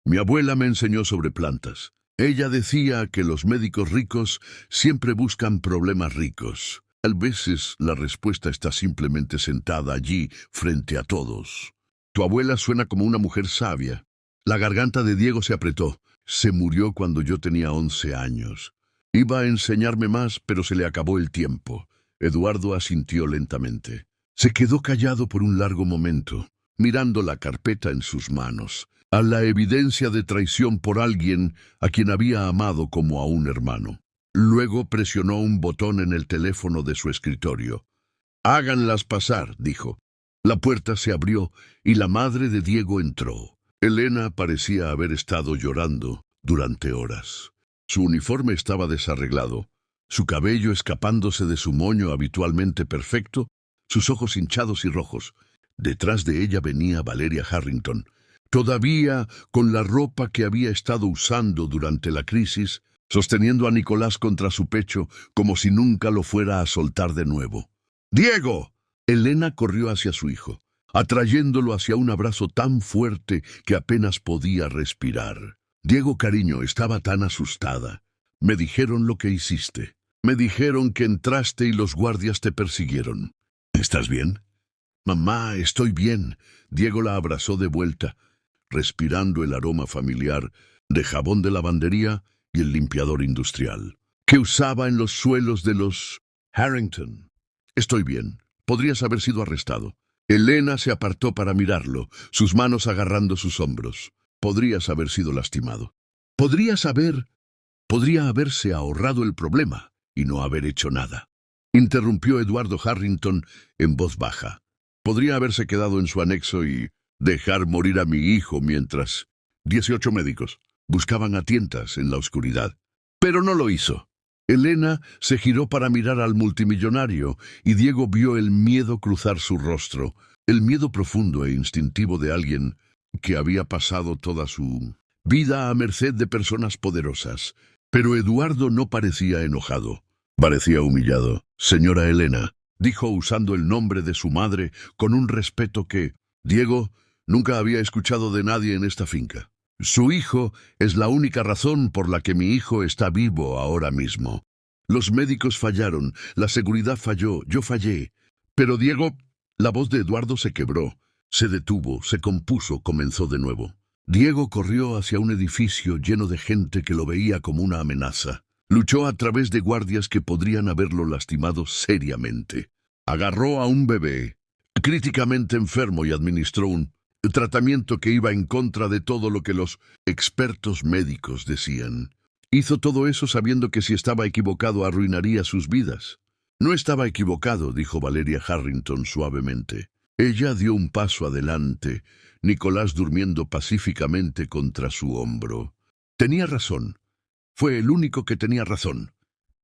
Mi abuela me enseñó sobre plantas. Ella decía que los médicos ricos siempre buscan problemas ricos. A veces la respuesta está simplemente sentada allí frente a todos. Tu abuela suena como una mujer sabia. La garganta de Diego se apretó. Se murió cuando yo tenía 11 años. Iba a enseñarme más, pero se le acabó el tiempo. Eduardo asintió lentamente. Se quedó callado por un largo momento, mirando la carpeta en sus manos, a la evidencia de traición por alguien a quien había amado como a un hermano. Luego presionó un botón en el teléfono de su escritorio. «Háganlas pasar», dijo. La puerta se abrió y la madre de Diego entró. Elena parecía haber estado llorando durante horas. Su uniforme estaba desarreglado, su cabello escapándose de su moño habitualmente perfecto, sus ojos hinchados y rojos. Detrás de ella venía Valeria Harrington, todavía con la ropa que había estado usando durante la crisis, sosteniendo a Nicolás contra su pecho como si nunca lo fuera a soltar de nuevo. «¡Diego!». Elena corrió hacia su hijo, atrayéndolo hacia un abrazo tan fuerte que apenas podía respirar. «Diego, cariño, estaba tan asustada. Me dijeron lo que hiciste. Me dijeron que entraste y los guardias te persiguieron. ¿Estás bien?». «Mamá, estoy bien». Diego la abrazó de vuelta, respirando el aroma familiar de jabón de lavandería y el limpiador industrial que usaba en los suelos de los Harrington. «Estoy bien. Podrías haber sido arrestado». Elena se apartó para mirarlo, sus manos agarrando sus hombros. «Podrías haber sido lastimado. Podría haberse ahorrado el problema y no haber hecho nada», interrumpió Eduardo Harrington en voz baja. «Podría haberse quedado en su anexo y dejar morir a mi hijo mientras 18 médicos buscaban a tientas en la oscuridad. Pero no lo hizo». Elena se giró para mirar al multimillonario y Diego vio el miedo cruzar su rostro, el miedo profundo e instintivo de alguien que había pasado toda su vida a merced de personas poderosas. Pero Eduardo no parecía enojado, parecía humillado. «Señora Elena», dijo usando el nombre de su madre con un respeto que Diego nunca había escuchado de nadie en esta finca. «Su hijo es la única razón por la que mi hijo está vivo ahora mismo. Los médicos fallaron, la seguridad falló, yo fallé. Pero Diego...». La voz de Eduardo se quebró, se detuvo, se compuso, comenzó de nuevo. Diego corrió hacia un edificio lleno de gente que lo veía como una amenaza. Luchó a través de guardias que podrían haberlo lastimado seriamente. Agarró a un bebé, críticamente enfermo, y administró un tratamiento que iba en contra de todo lo que los expertos médicos decían. Hizo todo eso sabiendo que si estaba equivocado arruinaría sus vidas. «No estaba equivocado», dijo Valeria Harrington suavemente. Ella dio un paso adelante, Nicolás durmiendo pacíficamente contra su hombro. Tenía razón. Fue el único que tenía razón.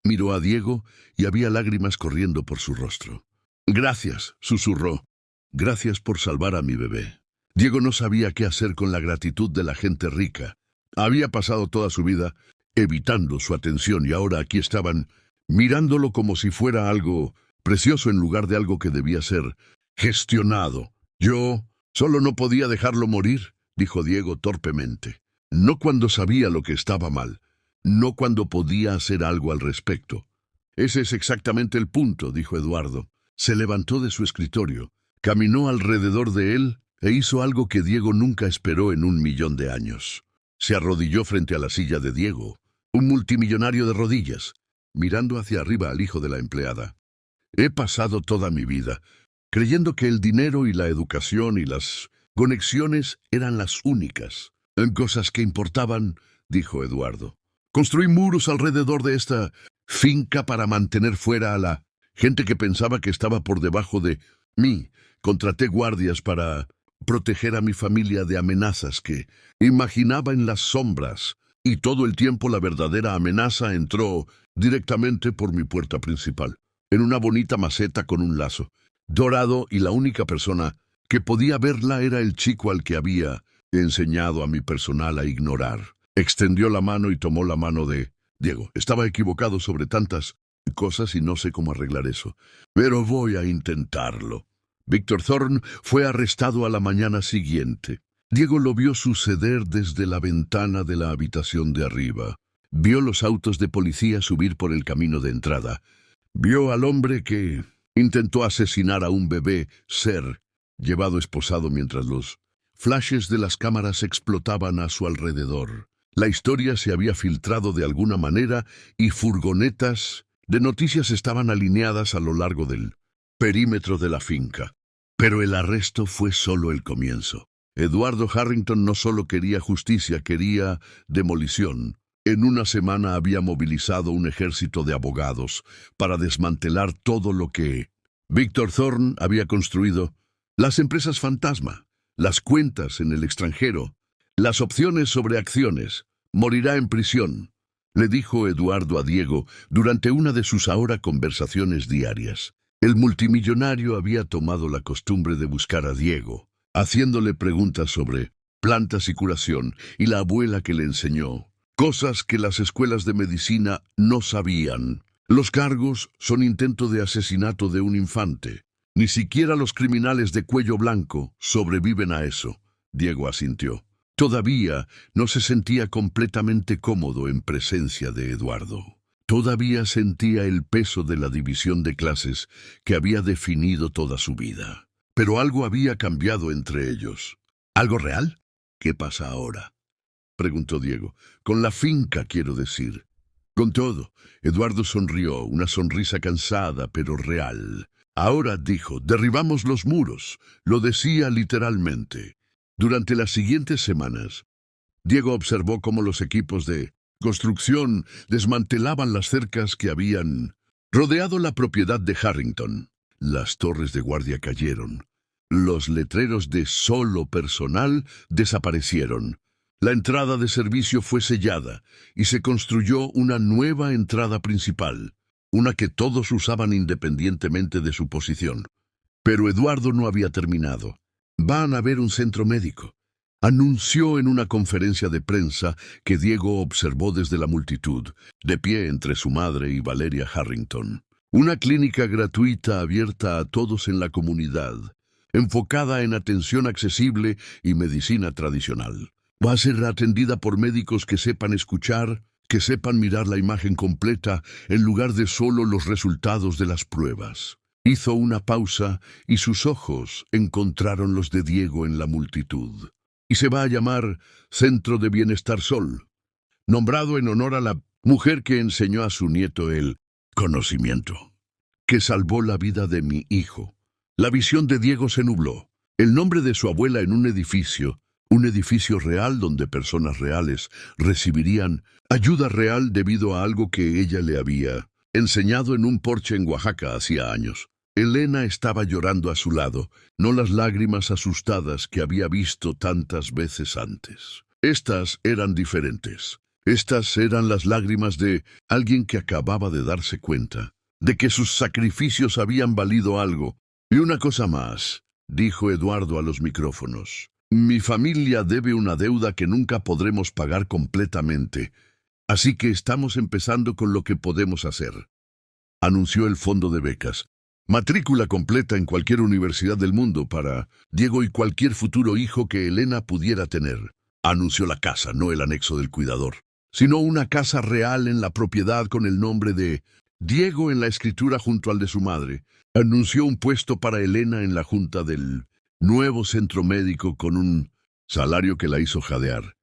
Miró a Diego y había lágrimas corriendo por su rostro. «Gracias», susurró. «Gracias por salvar a mi bebé». Diego no sabía qué hacer con la gratitud de la gente rica. Había pasado toda su vida evitando su atención y ahora aquí estaban, mirándolo como si fuera algo precioso en lugar de algo que debía ser gestionado. «Yo solo no podía dejarlo morir», dijo Diego torpemente. «No cuando sabía lo que estaba mal, no cuando podía hacer algo al respecto». «Ese es exactamente el punto», dijo Eduardo. Se levantó de su escritorio, caminó alrededor de él e hizo algo que Diego nunca esperó en 1.000.000 de años. Se arrodilló frente a la silla de Diego, un multimillonario de rodillas, mirando hacia arriba al hijo de la empleada. «He pasado toda mi vida creyendo que el dinero y la educación y las conexiones eran las únicas cosas que importaban», dijo Eduardo. «Construí muros alrededor de esta finca para mantener fuera a la gente que pensaba que estaba por debajo de mí. Contraté guardias para proteger a mi familia de amenazas que imaginaba en las sombras, y todo el tiempo la verdadera amenaza entró directamente por mi puerta principal, en una bonita maceta con un lazo dorado, y la única persona que podía verla era el chico al que había enseñado a mi personal a ignorar. Extendió la mano y tomó la mano de Diego. Estaba equivocado sobre tantas cosas y no sé cómo arreglar eso, pero voy a intentarlo. Víctor Thorne fue arrestado a la mañana siguiente. Diego lo vio suceder desde la ventana de la habitación de arriba. Vio los autos de policía subir por el camino de entrada. Vio al hombre que intentó asesinar a un bebé ser llevado esposado mientras los flashes de las cámaras explotaban a su alrededor. La historia se había filtrado de alguna manera y furgonetas de noticias estaban alineadas a lo largo del perímetro de la finca. Pero el arresto fue solo el comienzo. Eduardo Harrington no solo quería justicia, quería demolición. En una semana había movilizado un ejército de abogados para desmantelar todo lo que Víctor Thorne había construido. Las empresas fantasma, las cuentas en el extranjero, las opciones sobre acciones. Morirá en prisión, le dijo Eduardo a Diego durante una de sus ahora conversaciones diarias. El multimillonario había tomado la costumbre de buscar a Diego, haciéndole preguntas sobre plantas y curación, y la abuela que le enseñó cosas que las escuelas de medicina no sabían. Los cargos son intento de asesinato de un infante. Ni siquiera los criminales de cuello blanco sobreviven a eso. Diego asintió. Todavía no se sentía completamente cómodo en presencia de Eduardo. Todavía sentía el peso de la división de clases que había definido toda su vida. Pero algo había cambiado entre ellos. ¿Algo real? ¿Qué pasa ahora?, preguntó Diego. Con la finca, quiero decir. Con todo, Eduardo sonrió, una sonrisa cansada pero real. Ahora, dijo, derribamos los muros. Lo decía literalmente. Durante las siguientes semanas, Diego observó cómo los equipos de construcción desmantelaban las cercas que habían rodeado la propiedad de Harrington. Las torres de guardia cayeron. Los letreros de solo personal desaparecieron. La entrada de servicio fue sellada y se construyó una nueva entrada principal, una que todos usaban independientemente de su posición. Pero Eduardo no había terminado. Van a ver un centro médico, anunció en una conferencia de prensa que Diego observó desde la multitud, de pie entre su madre y Valeria Harrington. Una clínica gratuita abierta a todos en la comunidad, enfocada en atención accesible y medicina tradicional. Va a ser atendida por médicos que sepan escuchar, que sepan mirar la imagen completa en lugar de solo los resultados de las pruebas. Hizo una pausa y sus ojos encontraron los de Diego en la multitud. Y se va a llamar Centro de Bienestar Sol, nombrado en honor a la mujer que enseñó a su nieto el conocimiento, que salvó la vida de mi hijo. La visión de Diego se nubló. El nombre de su abuela en un edificio real donde personas reales recibirían ayuda real debido a algo que ella le había enseñado en un porche en Oaxaca hacía años. Elena estaba llorando a su lado, no las lágrimas asustadas que había visto tantas veces antes. Estas eran diferentes. Estas eran las lágrimas de alguien que acababa de darse cuenta de que sus sacrificios habían valido algo. Y una cosa más, dijo Eduardo a los micrófonos. Mi familia debe una deuda que nunca podremos pagar completamente, así que estamos empezando con lo que podemos hacer. Anunció el fondo de becas. Matrícula completa en cualquier universidad del mundo para Diego y cualquier futuro hijo que Elena pudiera tener. Anunció la casa, no el anexo del cuidador, sino una casa real en la propiedad con el nombre de Diego en la escritura junto al de su madre. Anunció un puesto para Elena en la junta del nuevo centro médico con un salario que la hizo jadear.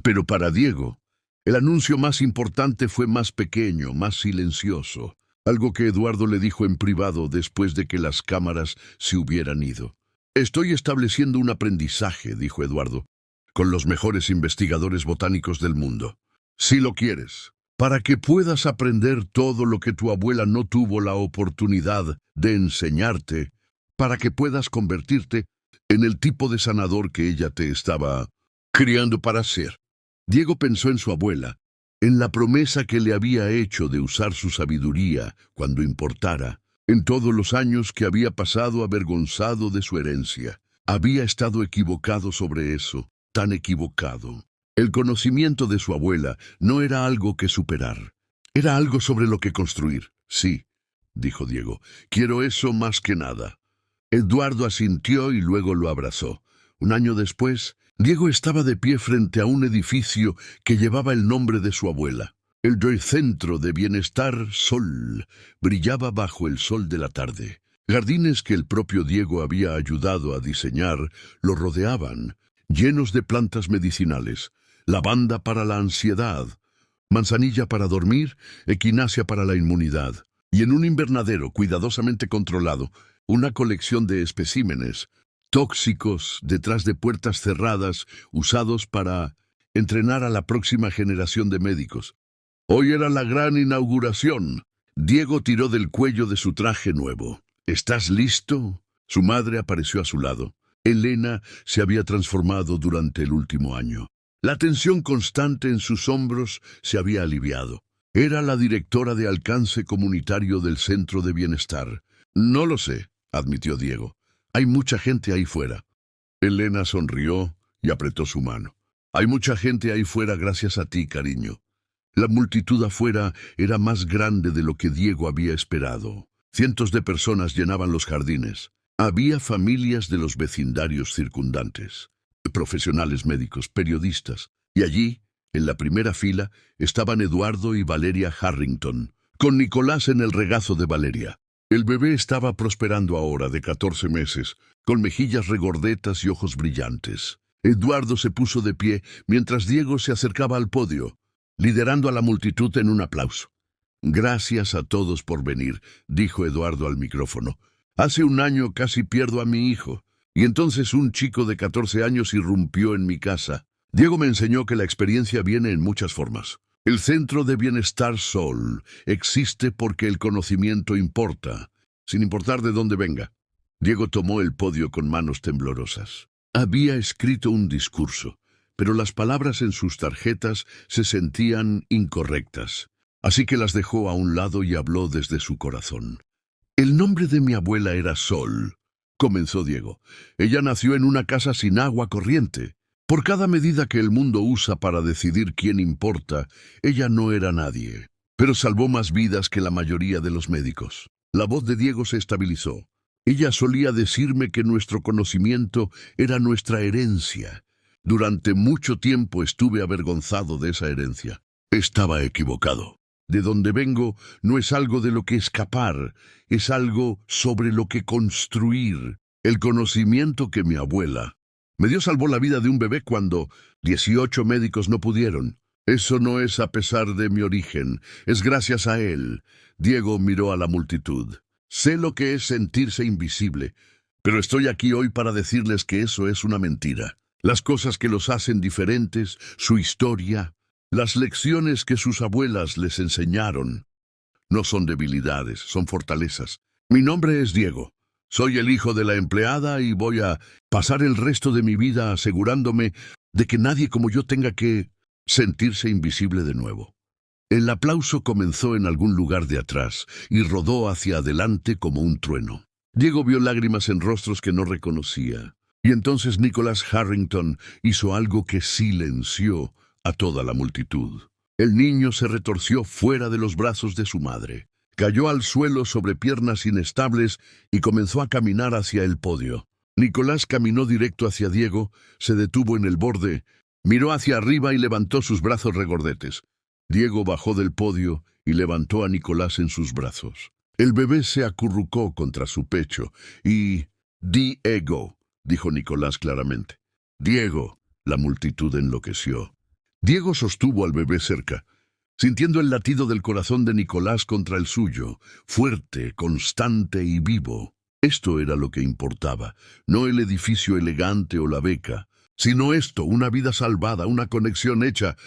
Pero para Diego, el anuncio más importante fue más pequeño, más silencioso. Algo que Eduardo le dijo en privado después de que las cámaras se hubieran ido. Estoy estableciendo un aprendizaje, dijo Eduardo, con los mejores investigadores botánicos del mundo. Si lo quieres, para que puedas aprender todo lo que tu abuela no tuvo la oportunidad de enseñarte, para que puedas convertirte en el tipo de sanador que ella te estaba criando para ser. Diego pensó en su abuela, en la promesa que le había hecho de usar su sabiduría cuando importara, en todos los años que había pasado avergonzado de su herencia. Había estado equivocado sobre eso, tan equivocado. El conocimiento de su abuela no era algo que superar, era algo sobre lo que construir. Sí, dijo Diego, quiero eso más que nada. Eduardo asintió y luego lo abrazó. Un año después, Diego estaba de pie frente a un edificio que llevaba el nombre de su abuela. El Centro de Bienestar Sol brillaba bajo el sol de la tarde. Jardines que el propio Diego había ayudado a diseñar lo rodeaban, llenos de plantas medicinales, lavanda para la ansiedad, manzanilla para dormir, equinacia para la inmunidad, y en un invernadero cuidadosamente controlado, una colección de especímenes tóxicos detrás de puertas cerradas usados para entrenar a la próxima generación de médicos. Hoy era la gran inauguración. Diego tiró del cuello de su traje nuevo. ¿Estás listo? Su madre apareció a su lado. Elena se había transformado durante el último año. La tensión constante en sus hombros se había aliviado. Era la directora de alcance comunitario del Centro de Bienestar. No lo sé, admitió Diego. Hay mucha gente ahí fuera. Elena sonrió y apretó su mano. Hay mucha gente ahí fuera gracias a ti, cariño. La multitud afuera era más grande de lo que Diego había esperado. Cientos de personas llenaban los jardines. Había familias de los vecindarios circundantes, profesionales médicos, periodistas. Y allí, en la primera fila, estaban Eduardo y Valeria Harrington, con Nicolás en el regazo de Valeria. El bebé estaba prosperando ahora, de 14 meses, con mejillas regordetas y ojos brillantes. Eduardo se puso de pie mientras Diego se acercaba al podio, liderando a la multitud en un aplauso. Gracias a todos por venir, dijo Eduardo al micrófono. Hace un año casi pierdo a mi hijo, y entonces un chico de 14 años irrumpió en mi casa. Diego me enseñó que la experiencia viene en muchas formas. El Centro de Bienestar Sol existe porque el conocimiento importa, sin importar de dónde venga. Diego tomó el podio con manos temblorosas. Había escrito un discurso, pero las palabras en sus tarjetas se sentían incorrectas. Así que las dejó a un lado y habló desde su corazón. El nombre de mi abuela era Sol, comenzó Diego. Ella nació en una casa sin agua corriente. Por cada medida que el mundo usa para decidir quién importa, ella no era nadie. Pero salvó más vidas que la mayoría de los médicos. La voz de Diego se estabilizó. Ella solía decirme que nuestro conocimiento era nuestra herencia. Durante mucho tiempo estuve avergonzado de esa herencia. Estaba equivocado. De donde vengo no es algo de lo que escapar, es algo sobre lo que construir. El conocimiento que mi abuela me dio salvó la vida de un bebé cuando 18 médicos no pudieron. Eso no es a pesar de mi origen, es gracias a él. Diego miró a la multitud. Sé lo que es sentirse invisible, pero estoy aquí hoy para decirles que eso es una mentira. Las cosas que los hacen diferentes, su historia, las lecciones que sus abuelas les enseñaron, no son debilidades, son fortalezas. Mi nombre es Diego. Soy el hijo de la empleada y voy a pasar el resto de mi vida asegurándome de que nadie como yo tenga que sentirse invisible de nuevo. El aplauso comenzó en algún lugar de atrás y rodó hacia adelante como un trueno. Diego vio lágrimas en rostros que no reconocía. Y entonces Nicolás Harrington hizo algo que silenció a toda la multitud. El niño se retorció fuera de los brazos de su madre. Cayó al suelo sobre piernas inestables y comenzó a caminar hacia el podio. Nicolás caminó directo hacia Diego, se detuvo en el borde, miró hacia arriba y levantó sus brazos regordetes. Diego bajó del podio y levantó a Nicolás en sus brazos. El bebé se acurrucó contra su pecho y Diego, dijo Nicolás claramente. Diego, la multitud enloqueció. Diego sostuvo al bebé cerca, sintiendo el latido del corazón de Nicolás contra el suyo, fuerte, constante y vivo. Esto era lo que importaba, no el edificio elegante o la beca, sino esto, una vida salvada, una conexión hecha